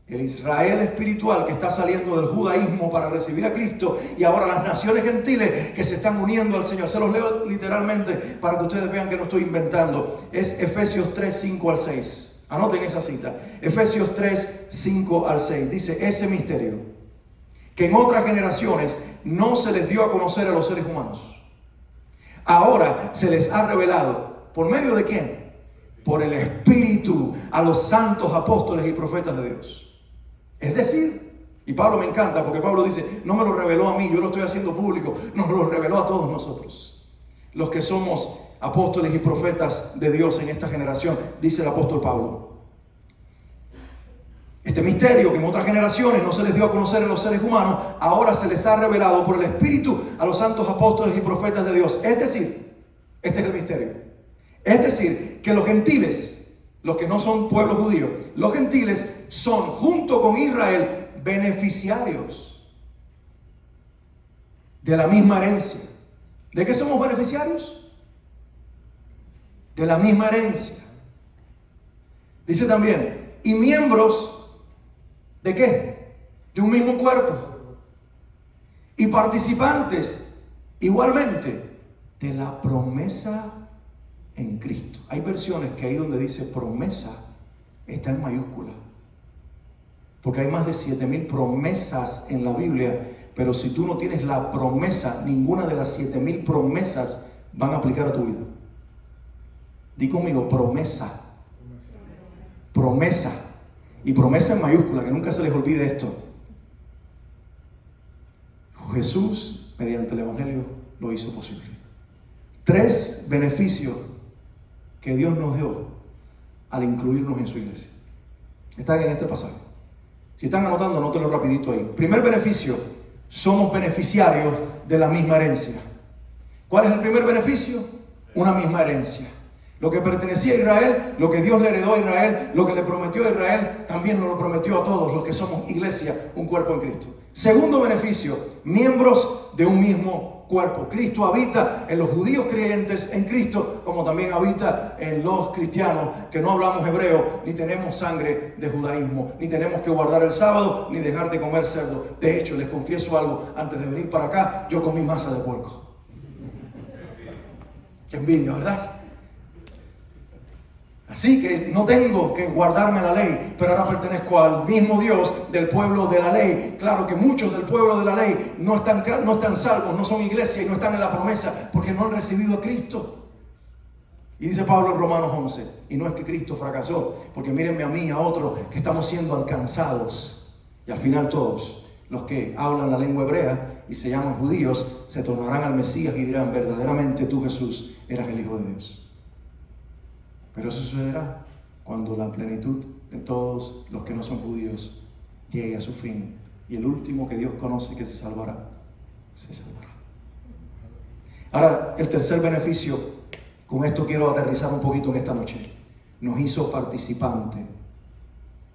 El Israel espiritual que está saliendo del judaísmo para recibir a Cristo, y ahora las naciones gentiles que se están uniendo al Señor. Se los leo literalmente para que ustedes vean que no estoy inventando. Es Efesios 3, 5 al 6. Anoten esa cita. Efesios 3, 5 al 6. Dice, ese misterio que en otras generaciones no se les dio a conocer a los seres humanos, ahora se les ha revelado. ¿Por medio de quién? Por el Espíritu a los santos apóstoles y profetas de Dios. Es decir, y Pablo me encanta porque Pablo dice, no me lo reveló a mí, yo lo estoy haciendo público. Nos lo reveló a todos nosotros, los que somos apóstoles y profetas de Dios en esta generación, dice el apóstol Pablo. Este misterio que en otras generaciones no se les dio a conocer a los seres humanos, ahora se les ha revelado por el Espíritu a los santos apóstoles y profetas de Dios. Es decir, este es el misterio. Es decir, que los gentiles, los que no son pueblo judío, los gentiles son, junto con Israel, beneficiarios de la misma herencia. ¿De qué somos beneficiarios? De la misma herencia. Dice también, y miembros ¿de qué? De un mismo cuerpo. Y participantes igualmente de la promesa en Cristo. Hay versiones que ahí donde dice promesa está en mayúscula, porque hay más de 7,000 promesas en la Biblia. Pero si tú no tienes la promesa, ninguna de las 7,000 promesas van a aplicar a tu vida. Di conmigo, promesa. Promesa. Y promesa en mayúscula, que nunca se les olvide esto. Jesús, mediante el Evangelio, lo hizo posible. 3 beneficios que Dios nos dio al incluirnos en su iglesia. Están en este pasaje. Si están anotando, anótenlo rapidito ahí. Primer beneficio, somos beneficiarios de la misma herencia. ¿Cuál es el primer beneficio? Una misma herencia. Lo que pertenecía a Israel, lo que Dios le heredó a Israel, lo que le prometió a Israel, también nos lo prometió a todos los que somos iglesia, un cuerpo en Cristo. Segundo beneficio, miembros de un mismo cuerpo. Cristo habita en los judíos creyentes en Cristo, como también habita en los cristianos que no hablamos hebreo, ni tenemos sangre de judaísmo, ni tenemos que guardar el sábado, ni dejar de comer cerdo. De hecho, les confieso algo, antes de venir para acá, yo comí masa de puerco. Qué envidia, ¿verdad? Así que no tengo que guardarme la ley, pero ahora pertenezco al mismo Dios del pueblo de la ley. Claro que muchos del pueblo de la ley no están salvos, no son iglesia y no están en la promesa porque no han recibido a Cristo. Y dice Pablo en Romanos 11, y no es que Cristo fracasó, porque mírenme a mí y a otros que estamos siendo alcanzados. Y al final todos los que hablan la lengua hebrea y se llaman judíos se tornarán al Mesías y dirán: verdaderamente tú, Jesús, eras el Hijo de Dios. Pero eso sucederá cuando la plenitud de todos los que no son judíos llegue a su fin. Y el último que Dios conoce que se salvará, se salvará. Ahora, el tercer beneficio, con esto quiero aterrizar un poquito en esta noche. Nos hizo participante,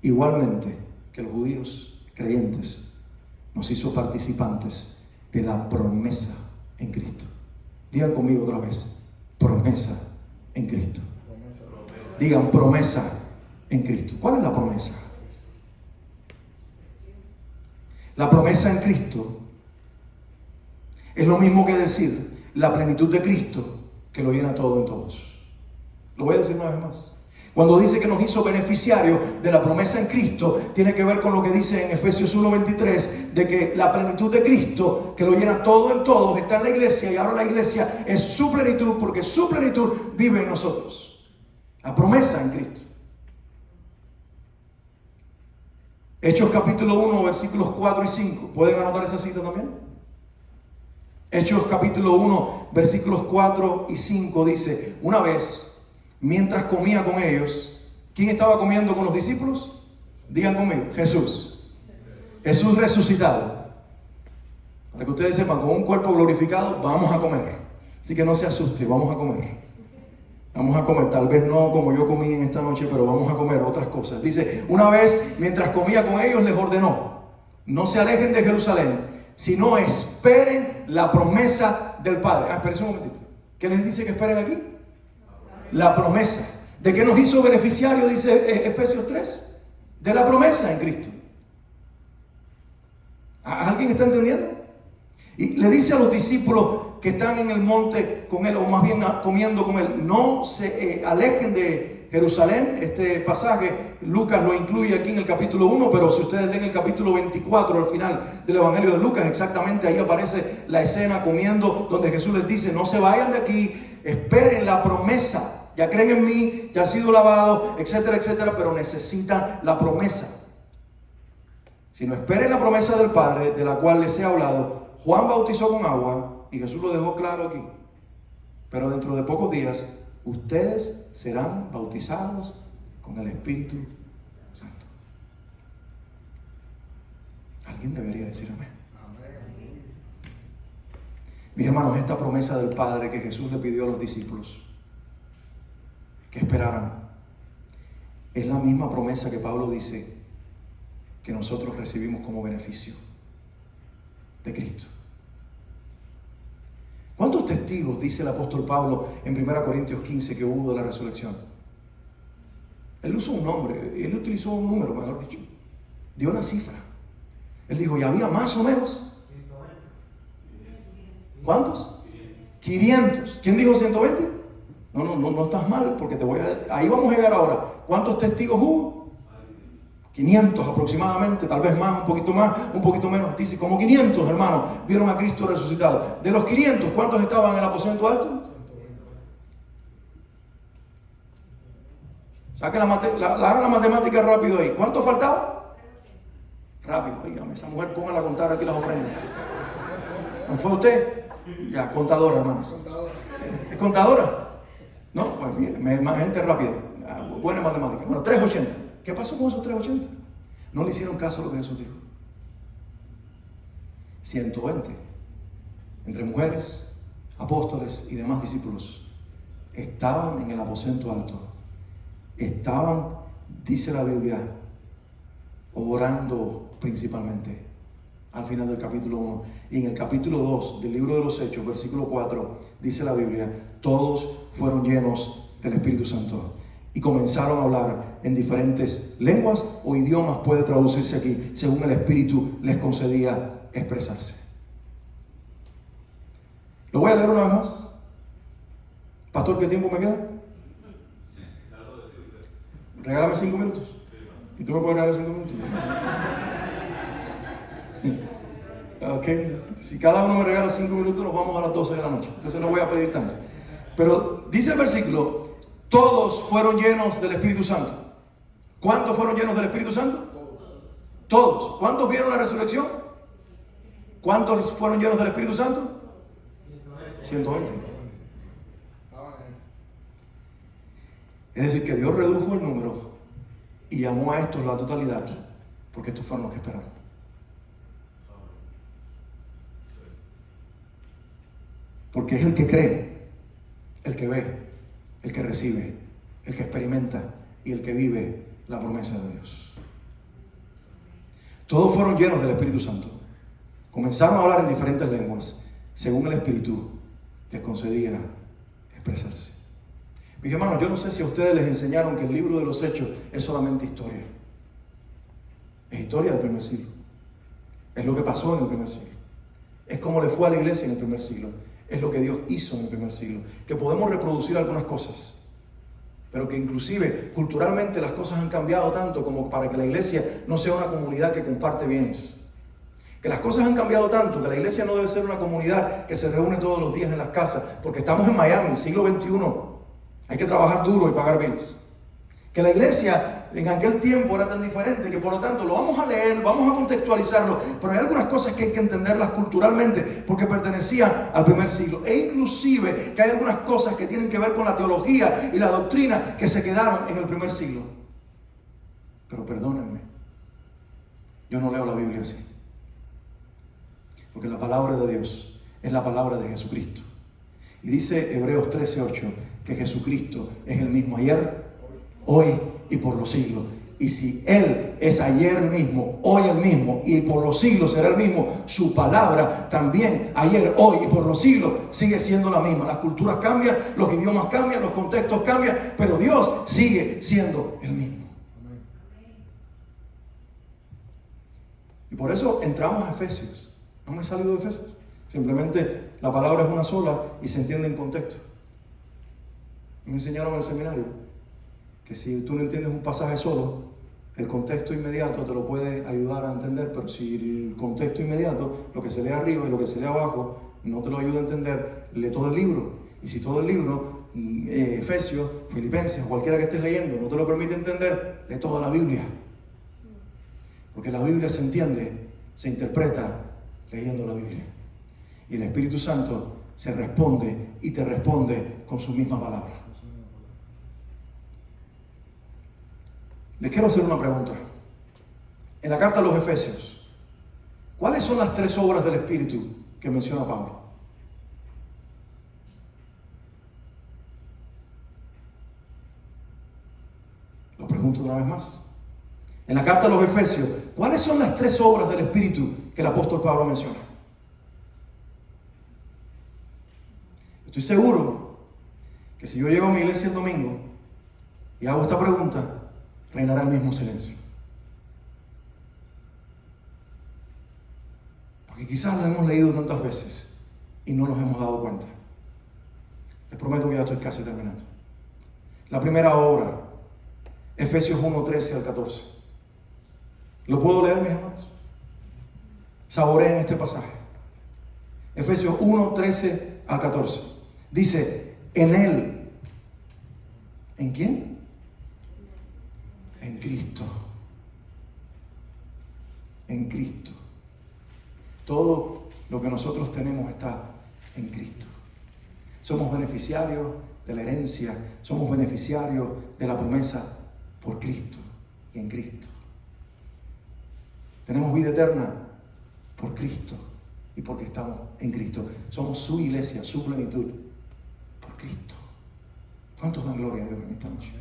igualmente que los judíos creyentes, nos hizo participantes de la promesa en Cristo. Digan conmigo otra vez: promesa en Cristo. Digan: promesa en Cristo. ¿Cuál es la promesa? La promesa en Cristo es lo mismo que decir la plenitud de Cristo, que lo llena todo en todos. Lo voy a decir una vez más. Cuando dice que nos hizo beneficiarios de la promesa en Cristo, tiene que ver con lo que dice en Efesios 1:23, de que la plenitud de Cristo, que lo llena todo en todos, está en la iglesia, y ahora la iglesia es su plenitud, porque su plenitud vive en nosotros. La promesa en Cristo. Hechos capítulo 1, versículos 4 y 5. ¿Pueden anotar esa cita también? Hechos capítulo 1, versículos 4 y 5 dice: una vez, mientras comía con ellos, ¿quién estaba comiendo con los discípulos? Digan conmigo: Jesús. Jesús resucitado. Para que ustedes sepan, con un cuerpo glorificado vamos a comer. Así que no se asuste, vamos a comer. Vamos a comer, tal vez no como yo comí en esta noche, pero vamos a comer otras cosas. Dice: una vez, mientras comía con ellos, les ordenó: no se alejen de Jerusalén, sino esperen la promesa del Padre. Esperen un momentito. ¿Qué les dice que esperen aquí? La promesa. ¿De qué nos hizo beneficiario? Dice Efesios 3. De la promesa en Cristo. ¿Alguien está entendiendo? Y le dice a los discípulos que están en el monte con él, o más bien comiendo con él: no se alejen de Jerusalén. Este pasaje Lucas lo incluye aquí en el capítulo 1, pero si ustedes leen el capítulo 24 al final del Evangelio de Lucas, exactamente ahí aparece la escena comiendo, donde Jesús les dice: no se vayan de aquí, esperen la promesa. Ya creen en mí, ya han sido lavados, etcétera, etcétera, pero necesitan la promesa. Si no, esperen la promesa del Padre, de la cual les he hablado. Juan bautizó con agua, y Jesús lo dejó claro aquí, pero dentro de pocos días ustedes serán bautizados con el Espíritu Santo. Alguien debería decir amén. Mis hermanos, esta promesa del Padre que Jesús le pidió a los discípulos que esperaran, es la misma promesa que Pablo dice que nosotros recibimos como beneficio de Cristo. ¿Cuántos testigos dice el apóstol Pablo en 1 Corintios 15 que hubo de la resurrección? Él usó un nombre, él utilizó un número, mejor dicho. Dio una cifra. Él dijo: ¿y había más o menos? ¿Cuántos? 500. ¿Quién dijo 120? No estás mal, porque ahí vamos a llegar ahora. ¿Cuántos testigos hubo? 500 aproximadamente, tal vez más, un poquito más, un poquito menos. Dice, como 500 hermanos vieron a Cristo resucitado. De los 500, ¿cuántos estaban en el aposento alto? Saquen hagan la matemática rápido ahí. ¿Cuánto faltaba? Rápido, oígame, esa mujer póngala a contar aquí las ofrendas. ¿No fue usted? Ya, contadora, hermanas. ¿Es contadora? No, pues mire, más gente rápida. Buena matemática. Bueno, 380. ¿Qué pasó con esos 380? No le hicieron caso a lo que Jesús dijo. 120. Entre mujeres, apóstoles y demás discípulos estaban en el aposento alto. Estaban, dice la Biblia, orando principalmente. Al final del capítulo 1. Y en el capítulo 2 del libro de los Hechos, versículo 4, dice la Biblia, todos fueron llenos del Espíritu Santo y comenzaron a hablar en diferentes lenguas o idiomas, puede traducirse aquí, según el Espíritu les concedía expresarse. Lo voy a leer una vez más. Pastor, ¿qué tiempo me queda? Regálame 5 minutos. ¿Y tú me puedes regalar 5 minutos? Ok, si cada uno me regala 5 minutos, nos vamos a las 12 de la noche. Entonces no voy a pedir tanto. Pero dice el versículo, todos fueron llenos del Espíritu Santo. ¿Cuántos fueron llenos del Espíritu Santo? Todos. ¿Cuántos vieron la resurrección? ¿Cuántos fueron llenos del Espíritu Santo? 120. Es decir, que Dios redujo el número y llamó a estos la totalidad, porque estos fueron los que esperaron. Porque es el que cree, el que ve, el que recibe, el que experimenta y el que vive la promesa de Dios. Todos fueron llenos del Espíritu Santo. Comenzaron a hablar en diferentes lenguas, según el Espíritu les concedía expresarse. Mis hermanos, yo no sé si a ustedes les enseñaron que el libro de los Hechos es solamente historia. Es historia del primer siglo. Es lo que pasó en el primer siglo. Es como le fue a la iglesia en el primer siglo. Es lo que Dios hizo en el primer siglo. Que podemos reproducir algunas cosas, pero que inclusive culturalmente las cosas han cambiado tanto como para que la iglesia no sea una comunidad que comparte bienes. Que las cosas han cambiado tanto que la iglesia no debe ser una comunidad que se reúne todos los días en las casas, porque estamos en Miami, siglo XXI. Hay que trabajar duro y pagar bills. Que la iglesia en aquel tiempo era tan diferente que por lo tanto lo vamos a leer, vamos a contextualizarlo, pero hay algunas cosas que hay que entenderlas culturalmente porque pertenecían al primer siglo. E inclusive que hay algunas cosas que tienen que ver con la teología y la doctrina que se quedaron en el primer siglo. Pero perdónenme, yo no leo la Biblia así. Porque la palabra de Dios es la palabra de Jesucristo. Y dice Hebreos 13:8 que Jesucristo es el mismo ayer, hoy y por los siglos. Y si Él es ayer mismo, hoy el mismo y por los siglos será el mismo, su palabra también ayer, hoy y por los siglos sigue siendo la misma. Las culturas cambian, los idiomas cambian, los contextos cambian, pero Dios sigue siendo el mismo. Y por eso entramos a Efesios. No me he salido de Efesios. Simplemente la palabra es una sola y se entiende en contexto. Me enseñaron en el seminario que si tú no entiendes un pasaje solo, el contexto inmediato te lo puede ayudar a entender, pero si el contexto inmediato, lo que se lee arriba y lo que se lee abajo, no te lo ayuda a entender, lee todo el libro. Y si todo el libro, Efesios, Filipenses, cualquiera que estés leyendo, no te lo permite entender, lee toda la Biblia. Porque la Biblia se entiende, se interpreta leyendo la Biblia. Y el Espíritu Santo se responde y te responde con su misma palabra. Les quiero hacer una pregunta. En la carta a los Efesios, ¿cuáles son las 3 obras del Espíritu que menciona Pablo? Lo pregunto una vez más. En la carta a los Efesios, ¿cuáles son las 3 obras del Espíritu que el apóstol Pablo menciona? Estoy seguro que si yo llego a mi iglesia el domingo y hago esta pregunta, reinará el mismo silencio. Porque quizás la hemos leído tantas veces y no nos hemos dado cuenta. Les prometo que ya estoy casi terminando. La primera obra, Efesios 1:13 al 14. ¿Lo puedo leer, mis hermanos? Saboreen este pasaje. Efesios 1:13 al 14. Dice, en Él. ¿En quién? En Cristo. En Cristo. Todo lo que nosotros tenemos está en Cristo. Somos beneficiarios de la herencia, somos beneficiarios de la promesa por Cristo y en Cristo. Tenemos vida eterna por Cristo y porque estamos en Cristo. Somos su iglesia, su plenitud, por Cristo. ¿Cuántos dan gloria a Dios en esta noche?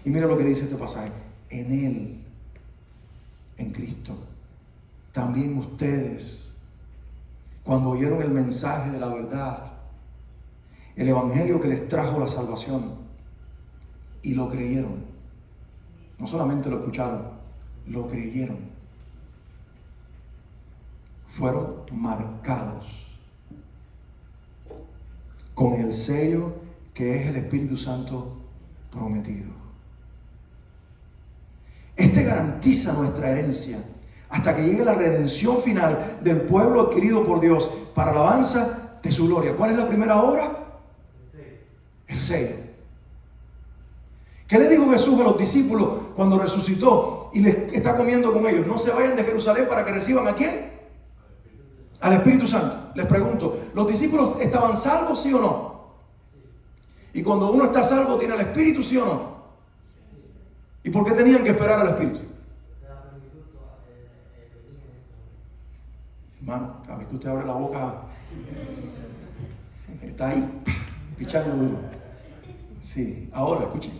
Y mira lo que dice este pasaje. En Él, en Cristo, también ustedes, cuando oyeron el mensaje de la verdad, el evangelio que les trajo la salvación, y lo creyeron, no solamente lo escucharon, lo creyeron, fueron marcados con el sello que es el Espíritu Santo prometido. Este garantiza nuestra herencia hasta que llegue la redención final del pueblo adquirido por Dios para alabanza de su gloria. ¿Cuál es la primera obra? El sello. ¿Qué le dijo Jesús a los discípulos cuando resucitó y les está comiendo con ellos? No se vayan de Jerusalén para que reciban ¿a quién? Al Espíritu Santo. Les pregunto, ¿los discípulos estaban salvos, sí o no? Y cuando uno está salvo, ¿tiene el Espíritu, sí o no? ¿Y por qué tenían que esperar al Espíritu? Hermano, cada vez que usted abre la boca, está ahí, pichando duro. Sí, ahora, escuchen.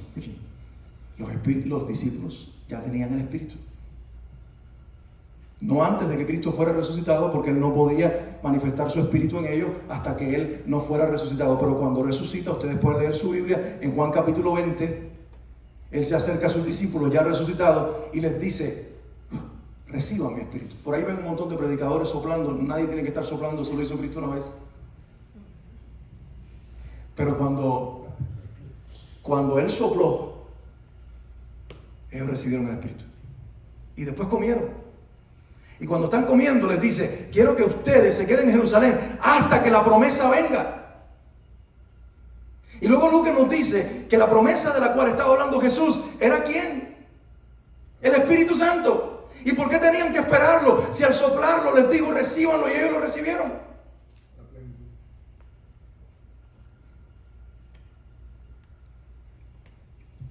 Los discípulos ya tenían el Espíritu. No antes de que Cristo fuera resucitado, porque Él no podía manifestar su Espíritu en ellos hasta que Él no fuera resucitado. Pero cuando resucita, ustedes pueden leer su Biblia, en Juan capítulo 20, Él se acerca a sus discípulos ya resucitados y les dice: reciban mi Espíritu. Por ahí ven un montón de predicadores soplando. Nadie tiene que estar soplando, eso lo hizo Cristo una vez. Pero cuando Él sopló, ellos recibieron el Espíritu. Y después comieron. Y cuando están comiendo les dice: quiero que ustedes se queden en Jerusalén hasta que la promesa venga. Y luego Lucas nos dice que la promesa de la cual estaba hablando Jesús era ¿quién? El Espíritu Santo. ¿Y por qué tenían que esperarlo? Si al soplarlo les dijo: recíbanlo, y ellos lo recibieron.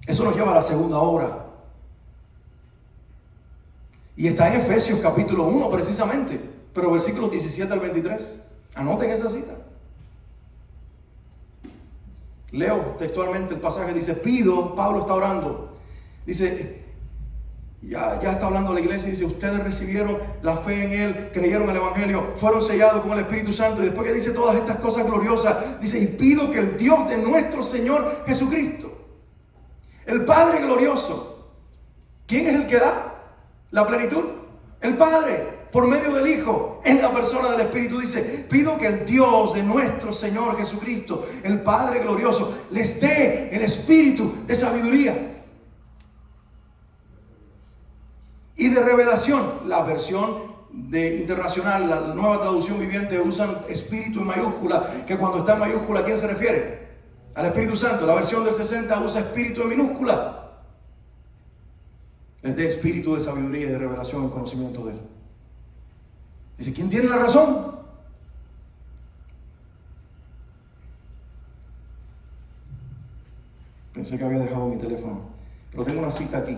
Eso nos lleva a la segunda obra. Y está en Efesios capítulo 1 precisamente, pero versículos 17 al 23. Anoten esa cita. Leo textualmente el pasaje, dice: pido, Pablo está orando, dice, ya está hablando la iglesia, dice: ustedes recibieron la fe en Él, creyeron el Evangelio, fueron sellados con el Espíritu Santo. Y después que dice todas estas cosas gloriosas, dice: y pido que el Dios de nuestro Señor Jesucristo, el Padre glorioso, ¿quién es el que da la plenitud? El Padre, por medio del Hijo, en la persona del Espíritu. Dice: pido que el Dios de nuestro Señor Jesucristo, el Padre glorioso, les dé el espíritu de sabiduría y de revelación. La versión internacional, la nueva traducción viviente, usan espíritu en mayúscula, que cuando está en mayúscula, ¿a quién se refiere? Al Espíritu Santo. La versión del 60 usa espíritu en minúscula. Les dé espíritu de sabiduría y de revelación en conocimiento de Él. Dice: ¿quién tiene la razón? Pensé que había dejado mi teléfono, pero tengo una cita aquí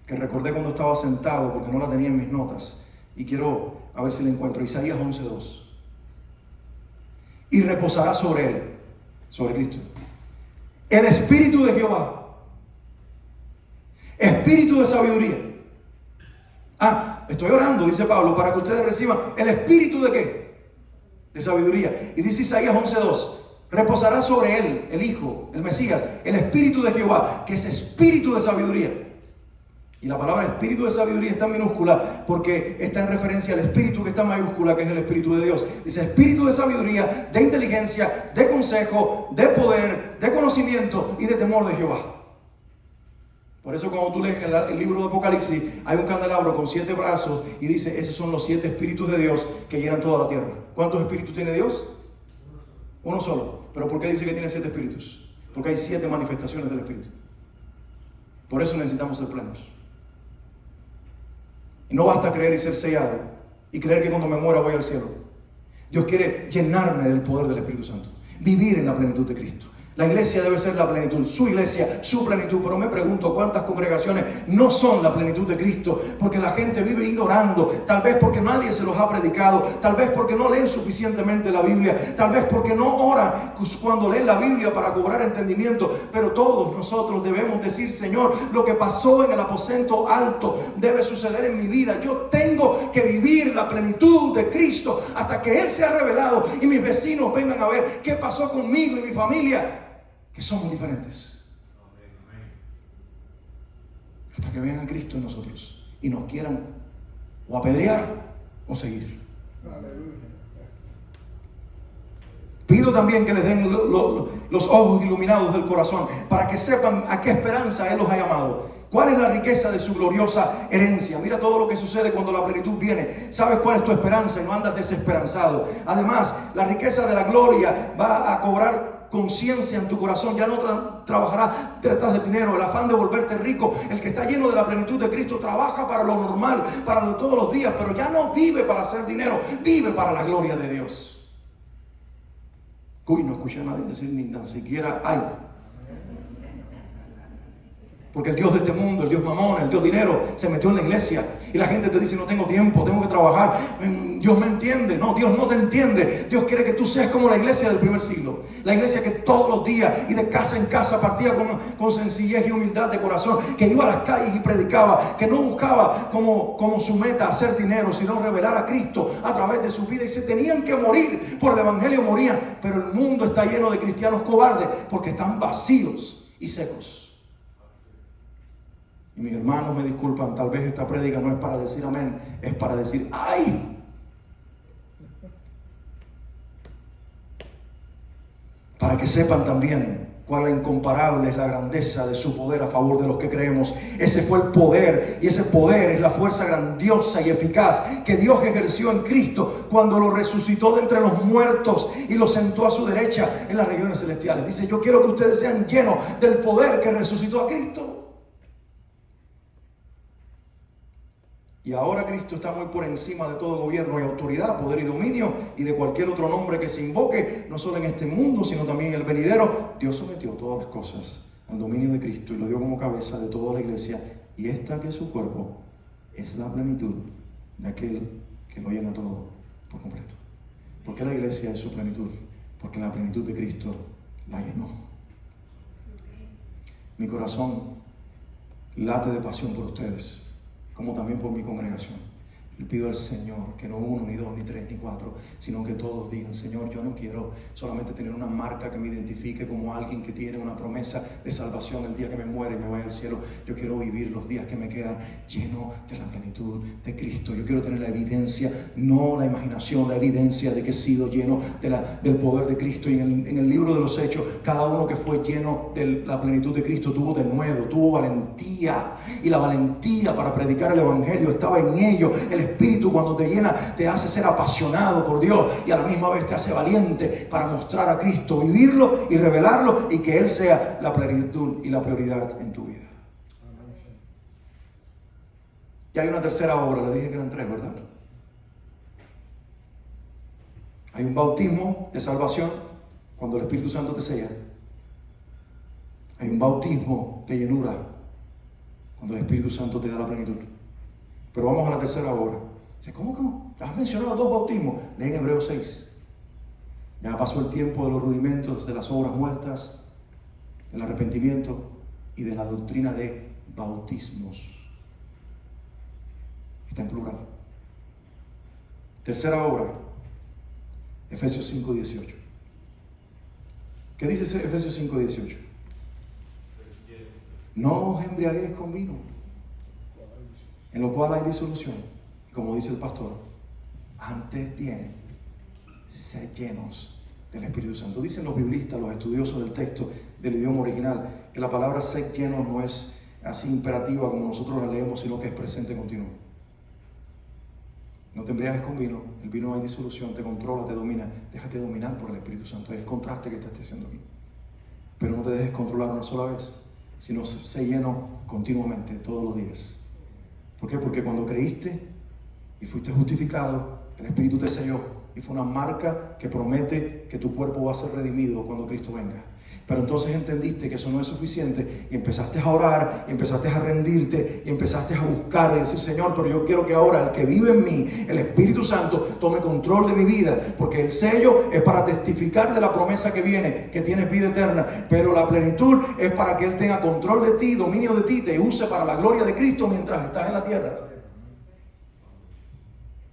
que recordé cuando estaba sentado porque no la tenía en mis notas y quiero a ver si la encuentro. Isaías 11:2. Y reposará sobre Él, sobre Cristo, el Espíritu de Jehová, espíritu de sabiduría. Estoy orando, dice Pablo, para que ustedes reciban el espíritu de ¿qué? De sabiduría. Y dice Isaías 11:2: reposará sobre Él, el Hijo, el Mesías, el Espíritu de Jehová, que es espíritu de sabiduría. Y la palabra espíritu de sabiduría está en minúscula porque está en referencia al espíritu que está en mayúscula, que es el Espíritu de Dios. Dice: espíritu de sabiduría, de inteligencia, de consejo, de poder, de conocimiento y de temor de Jehová. Por eso cuando tú lees el libro de Apocalipsis, hay un candelabro con 7 brazos y dice: esos son los 7 espíritus de Dios que llenan toda la tierra. ¿Cuántos espíritus tiene Dios? Uno solo. ¿Pero por qué dice que tiene 7 espíritus? Porque hay 7 manifestaciones del Espíritu. Por eso necesitamos ser plenos. Y no basta creer y ser sellado y creer que cuando me muera voy al cielo. Dios quiere llenarme del poder del Espíritu Santo, vivir en la plenitud de Cristo, La iglesia debe ser la plenitud, su iglesia, su plenitud. Pero me pregunto cuántas congregaciones no son la plenitud de Cristo, porque la gente vive ignorando, tal vez porque nadie se los ha predicado, tal vez porque no leen suficientemente la Biblia, tal vez porque no oran cuando leen la Biblia para cobrar entendimiento. Pero todos nosotros debemos decir: Señor, lo que pasó en el aposento alto debe suceder en mi vida. Yo tengo que vivir la plenitud de Cristo hasta que Él sea revelado y mis vecinos vengan a ver qué pasó conmigo y mi familia, que somos diferentes, hasta que vean a Cristo en nosotros y nos quieran o apedrear o seguir. Pido también que les den los ojos iluminados del corazón para que sepan a qué esperanza Él los ha llamado. ¿Cuál es la riqueza de su gloriosa herencia? Mira todo lo que sucede cuando la plenitud viene. Sabes cuál es tu esperanza y no andas desesperanzado. Además, la riqueza de la gloria va a cobrar conciencia en tu corazón. Ya no trabajarás detrás del dinero, el afán de volverte rico. El que está lleno de la plenitud de Cristo trabaja para lo normal, para lo de todos los días, pero ya no vive para hacer dinero, vive para la gloria de Dios. Uy, no escuché a nadie decir ni tan siquiera ay. Porque el Dios de este mundo, el Dios mamón, el Dios dinero, se metió en la iglesia. Y la gente te dice: no tengo tiempo, tengo que trabajar. Dios me entiende. No, Dios no te entiende. Dios quiere que tú seas como la iglesia del primer siglo. La iglesia que todos los días y de casa en casa partía con sencillez y humildad de corazón. Que iba a las calles y predicaba. Que no buscaba como su meta hacer dinero, sino revelar a Cristo a través de su vida. Y se tenían que morir por el evangelio, morían. Pero el mundo está lleno de cristianos cobardes porque están vacíos y secos. Y mis hermanos me disculpan, tal vez esta prédica no es para decir amén, es para decir ¡ay! Para que sepan también cuál incomparable es la grandeza de su poder a favor de los que creemos. Ese fue el poder, y ese poder es la fuerza grandiosa y eficaz que Dios ejerció en Cristo cuando lo resucitó de entre los muertos y lo sentó a su derecha en las regiones celestiales. Dice: yo quiero que ustedes sean llenos del poder que resucitó a Cristo. Y ahora Cristo está muy por encima de todo gobierno y autoridad, poder y dominio, y de cualquier otro nombre que se invoque, no solo en este mundo, sino también en el venidero. Dios sometió todas las cosas al dominio de Cristo y lo dio como cabeza de toda la iglesia. Y esta, que es su cuerpo, es la plenitud de aquel que lo llena todo por completo. ¿Por qué la iglesia es su plenitud? Porque la plenitud de Cristo la llenó. Mi corazón late de pasión por ustedes, como también por mi congregación. Le pido al Señor que no uno, ni dos, ni tres, ni cuatro, sino que todos digan: Señor, yo no quiero solamente tener una marca que me identifique como alguien que tiene una promesa de salvación el día que me muere y me vaya al cielo. Yo quiero vivir los días que me quedan lleno de la plenitud de Cristo. Yo quiero tener la evidencia, no la imaginación, la evidencia de que he sido lleno del poder de Cristo. Y en el libro de los Hechos, cada uno que fue lleno de la plenitud de Cristo tuvo denuedo, tuvo valentía. Y la valentía para predicar el evangelio estaba en ellos. El Espíritu, cuando te llena, te hace ser apasionado por Dios y a la misma vez te hace valiente para mostrar a Cristo, vivirlo y revelarlo, y que Él sea la plenitud y la prioridad en tu vida. Y hay una tercera obra, le dije que eran tres, ¿verdad? Hay un bautismo de salvación cuando el Espíritu Santo te sella. Hay un bautismo de llenura cuando el Espíritu Santo te da la plenitud. Pero vamos a la tercera obra. Dice: ¿cómo que has mencionado dos bautismos? Lee en Hebreos 6. Ya pasó el tiempo de los rudimentos de las obras muertas, del arrepentimiento y de la doctrina de bautismos. Está en plural. Tercera obra, Efesios 5:18. ¿Qué dice ese Efesios 5:18? No os embriaguéis con vino, en lo cual hay disolución. Y como dice el pastor, antes bien, sed llenos del Espíritu Santo. Dicen los biblistas, los estudiosos del texto, del idioma original, que la palabra sed llenos no es así imperativa como nosotros la leemos, sino que es presente continuo. No te embriagues con vino, el vino hay disolución, te controla, te domina. Déjate dominar por el Espíritu Santo. Es el contraste que está haciendo aquí. Pero no te dejes controlar una sola vez, sino sé lleno continuamente, todos los días. ¿Por qué? Porque cuando creíste y fuiste justificado, el Espíritu te selló y fue una marca que promete que tu cuerpo va a ser redimido cuando Cristo venga. Pero entonces entendiste que eso no es suficiente y empezaste a orar, y empezaste a rendirte, y empezaste a buscar y decir: Señor, pero yo quiero que ahora el que vive en mí, el Espíritu Santo, tome control de mi vida, porque el sello es para testificar de la promesa que viene, que tienes vida eterna, pero la plenitud es para que Él tenga control de ti, dominio de ti, te use para la gloria de Cristo mientras estás en la tierra.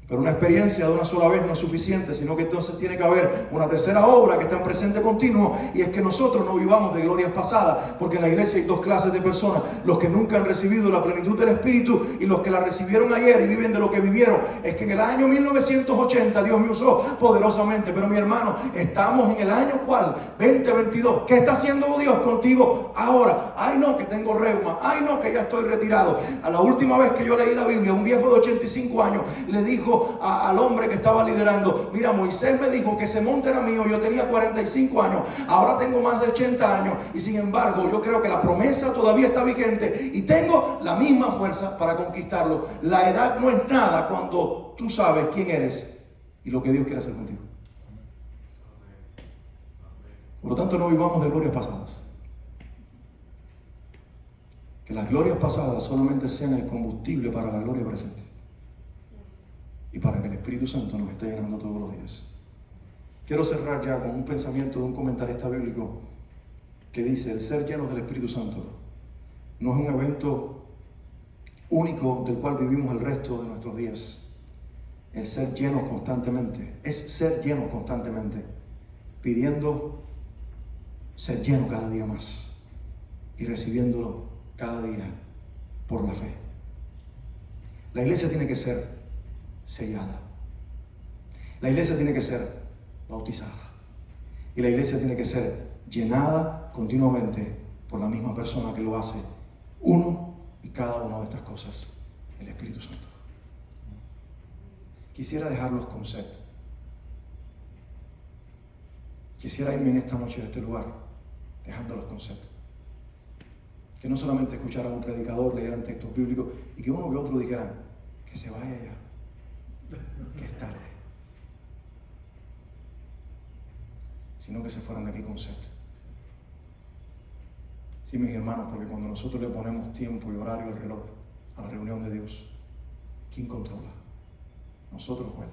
Pero una experiencia de una sola vez no es suficiente, sino que entonces tiene que haber una tercera obra que está en presente continuo, y es que nosotros no vivamos de glorias pasadas, porque en la iglesia hay dos clases de personas: los que nunca han recibido la plenitud del Espíritu y los que la recibieron ayer y viven de lo que vivieron. Es que en el año 1980 Dios me usó poderosamente, pero mi hermano, estamos en el año ¿cuál? 2022. ¿Qué está haciendo Dios contigo ahora? Ay no, que tengo reuma, ay no, que ya estoy retirado. A la última vez que yo leí la Biblia, un viejo de 85 años le dijo al hombre que estaba liderando: mira, Moisés me dijo que ese monte era mío, yo tenía 45 años, ahora tengo más de 80 años, y sin embargo yo creo que la promesa todavía está vigente y tengo la misma fuerza para conquistarlo. La edad no es nada cuando tú sabes quién eres y lo que Dios quiere hacer contigo. Por lo tanto, no vivamos de glorias pasadas. Que las glorias pasadas solamente sean el combustible para la gloria presente, y para que el Espíritu Santo nos esté llenando todos los días. Quiero cerrar ya con un pensamiento de un comentarista bíblico que dice: el ser llenos del Espíritu Santo no es un evento único del cual vivimos el resto de nuestros días. El ser llenos constantemente es ser llenos constantemente, pidiendo ser lleno cada día más y recibiéndolo cada día por la fe. La iglesia tiene que ser sellada. La iglesia tiene que ser bautizada. Y la iglesia tiene que ser llenada continuamente por la misma persona que lo hace uno y cada una de estas cosas, el Espíritu Santo. Quisiera dejarlos con sed. Quisiera irme en esta noche de este lugar dejándolos con sed. Que no solamente escucharan a un predicador, leyeran textos bíblicos y que uno que otro dijeran: que se vaya ya, que es tarde, sino que se fueran de aquí con sed. Sí, mis hermanos, porque cuando nosotros le ponemos tiempo y horario al reloj a la reunión de Dios, ¿quién controla? Nosotros o Él.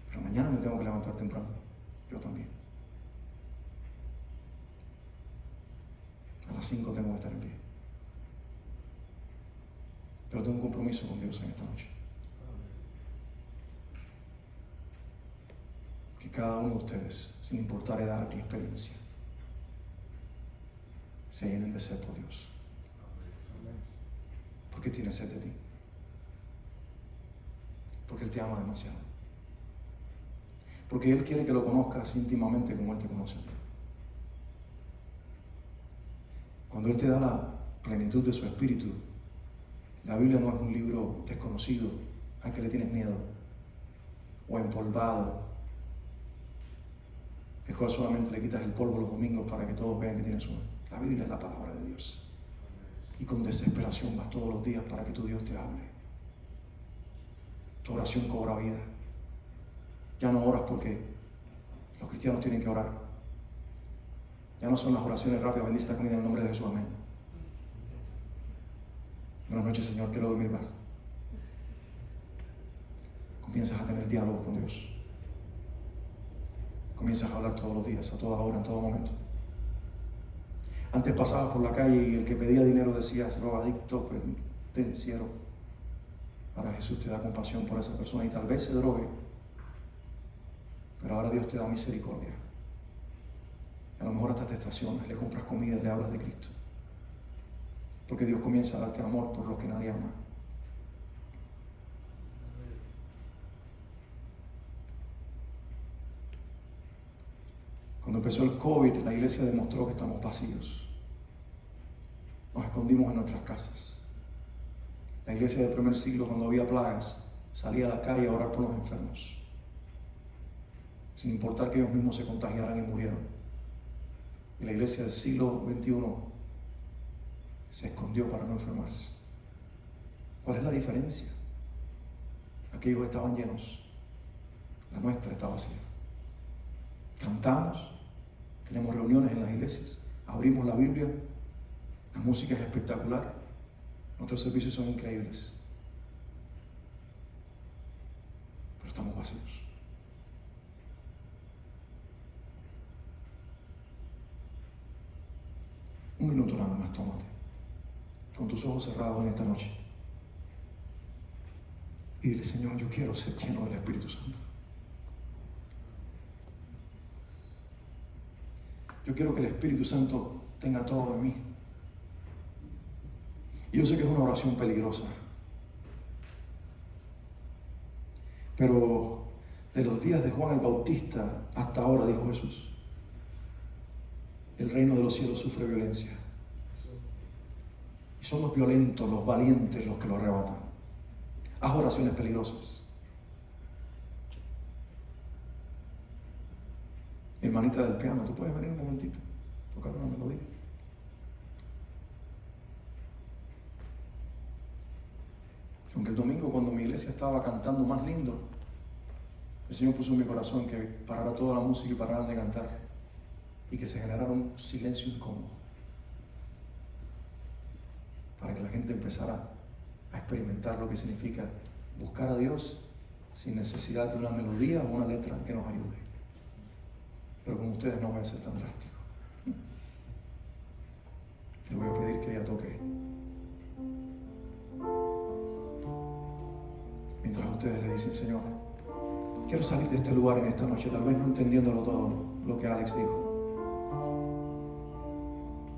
Pero mañana me tengo que levantar temprano, yo también. A las 5 tengo que estar en pie. Pero tengo un compromiso con Dios en esta noche. Que cada uno de ustedes, sin importar edad ni experiencia, se llenen de sed por Dios. Porque tiene sed de ti. Porque Él te ama demasiado. Porque Él quiere que lo conozcas íntimamente como Él te conoce a ti. Cuando Él te da la plenitud de su Espíritu, la Biblia no es un libro desconocido al que le tienes miedo, o empolvado, el cual solamente le quitas el polvo los domingos para que todos vean que tienes uno. La Biblia es la palabra de Dios. Y con desesperación vas todos los días para que tu Dios te hable. Tu oración cobra vida. Ya no oras porque los cristianos tienen que orar. Ya no son las oraciones rápidas: bendice esta comida en el nombre de Jesús, amén. Buenas noches, Señor, quiero dormir más. Comienzas a tener diálogo con Dios. Comienzas a hablar todos los días, a toda hora, en todo momento. Antes pasabas por la calle y el que pedía dinero decías: drogadicto, pendenciero. Ahora Jesús te da compasión por esa persona y tal vez se drogue, pero ahora Dios te da misericordia. A lo mejor hasta te estacionas, le compras comida, le hablas de Cristo. Porque Dios comienza a darte amor por lo que nadie ama. Cuando empezó el COVID, la iglesia demostró que estamos vacíos. Nos escondimos en nuestras casas. La iglesia del primer siglo, cuando había plagas, salía a la calle a orar por los enfermos, sin importar que ellos mismos se contagiaran y murieran. Y la iglesia del siglo XXI se escondió para no enfermarse. ¿Cuál es la diferencia? Aquellos estaban llenos La nuestra está vacía. Cantamos, tenemos reuniones en las iglesias, abrimos la Biblia, la música es espectacular, nuestros servicios son increíbles, pero estamos vacíos. Un minuto nada más, tómate, con tus ojos cerrados en esta noche, y dile: Señor, yo quiero ser lleno del Espíritu Santo. Yo quiero que el Espíritu Santo tenga todo de mí. Y yo sé que es una oración peligrosa, pero de los días de Juan el Bautista hasta ahora, dijo Jesús, el reino de los cielos sufre violencia. Y son los violentos, los valientes los que lo arrebatan. Haz oraciones peligrosas. Hermanita del piano, ¿tú puedes venir un momentito? Tocar una melodía. Aunque el domingo, cuando mi iglesia estaba cantando más lindo, el Señor puso en mi corazón que parara toda la música y pararan de cantar, y que se generara un silencio incómodo, para que la gente empezara a experimentar lo que significa buscar a Dios sin necesidad de una melodía o una letra que nos ayude. Pero con ustedes no voy a ser tan drástico. Le voy a pedir que ella toque, mientras ustedes le dicen: Señor, quiero salir de este lugar en esta noche, tal vez no entendiéndolo todo lo que Alex dijo,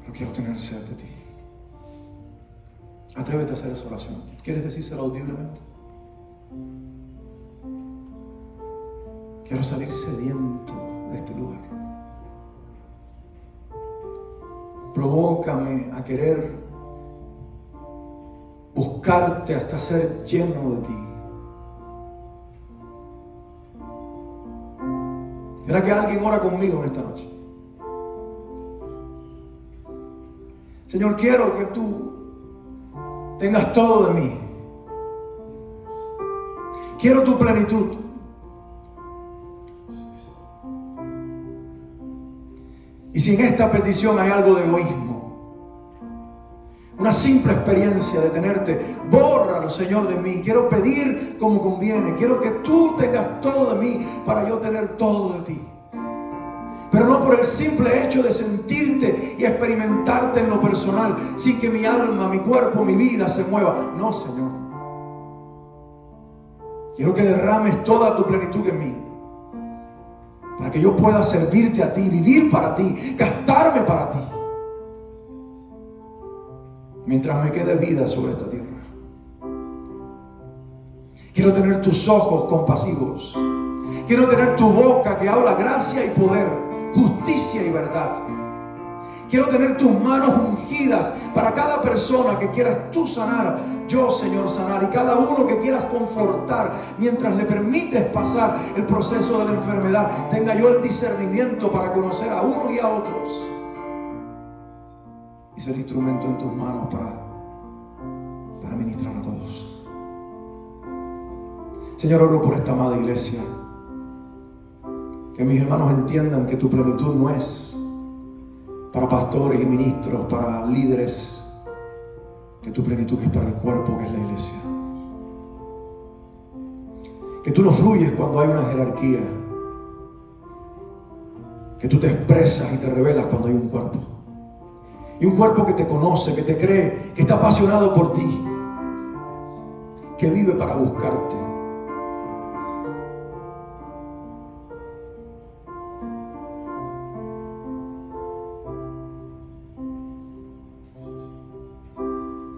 pero quiero tener sed de ti. Atrévete a hacer esa oración. ¿Quieres decírselo audiblemente? Quiero salir sediento de este lugar. Provócame a querer buscarte hasta ser lleno de ti. ¿Será que alguien ora conmigo en esta noche? Señor, quiero que tú tengas todo de mí. Quiero tu plenitud. Y si en esta petición hay algo de egoísmo, una simple experiencia de tenerte, bórralo, Señor, de mí. Quiero pedir como conviene. Quiero que tú tengas todo de mí para yo tener todo de ti. Pero no por el simple hecho de sentirte y experimentarte en lo personal, sin que mi alma, mi cuerpo, mi vida se mueva. No, Señor. Quiero que derrames toda tu plenitud en mí, para que yo pueda servirte a ti, vivir para ti, gastarme para ti, mientras me quede vida sobre esta tierra. Quiero tener tus ojos compasivos. Quiero tener tu boca que habla gracia y poder, justicia y verdad. Quiero tener tus manos ungidas para cada persona que quieras tú sanar, yo, Señor, sanar, y cada uno que quieras confortar mientras le permites pasar el proceso de la enfermedad. Tenga yo el discernimiento para conocer a unos y a otros y ser instrumento en tus manos para ministrar a todos. Señor, oro por esta amada iglesia, que mis hermanos entiendan que tu plenitud no es para pastores y ministros, para líderes, que tu plenitud es para el cuerpo, que es la iglesia. Que tú no fluyes cuando hay una jerarquía, que tú te expresas y te revelas cuando hay un cuerpo, y un cuerpo que te conoce, que te cree, que está apasionado por ti, que vive para buscarte.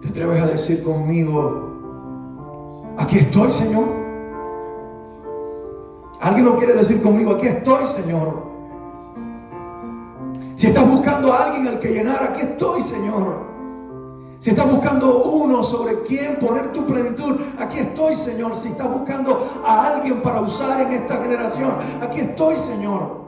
¿Te atreves a decir conmigo: aquí estoy, Señor? ¿Alguien lo quiere decir conmigo? Aquí estoy, Señor. Si estás buscando a alguien al que llenar, aquí estoy, Señor. Si estás buscando uno sobre quien poner tu plenitud, aquí estoy, Señor. Si estás buscando a alguien para usar en esta generación, aquí estoy, Señor.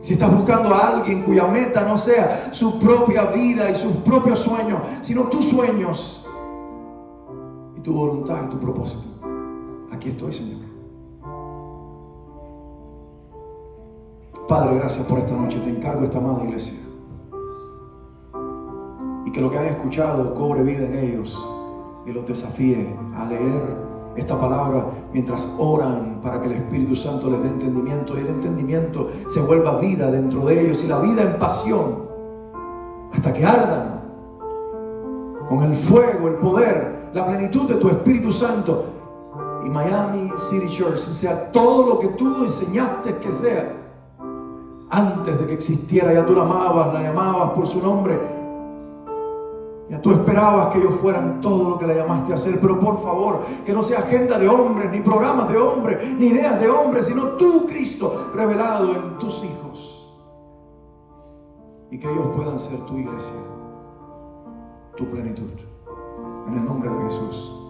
Si estás buscando a alguien cuya meta no sea su propia vida y sus propios sueños, sino tus sueños y tu voluntad y tu propósito, aquí Aquí estoy, Señor. Padre, gracias por esta noche. Te encargo esta amada iglesia. Y que lo que han escuchado cobre vida en ellos y los desafíe a leer esta palabra mientras oran para que el Espíritu Santo les dé entendimiento y el entendimiento se vuelva vida dentro de ellos y la vida en pasión hasta que ardan con el fuego, el poder, la plenitud de tu Espíritu Santo y Miami City Church sea todo lo que tú diseñaste que sea. Antes de que existiera ya tú la llamabas por su nombre. Ya tú esperabas que ellos fueran todo lo que la llamaste a hacer, pero por favor, que no sea agenda de hombres, ni programas de hombres, ni ideas de hombres, sino tú, Cristo, revelado en tus hijos. Y que ellos puedan ser tu iglesia, tu plenitud. En el nombre de Jesús.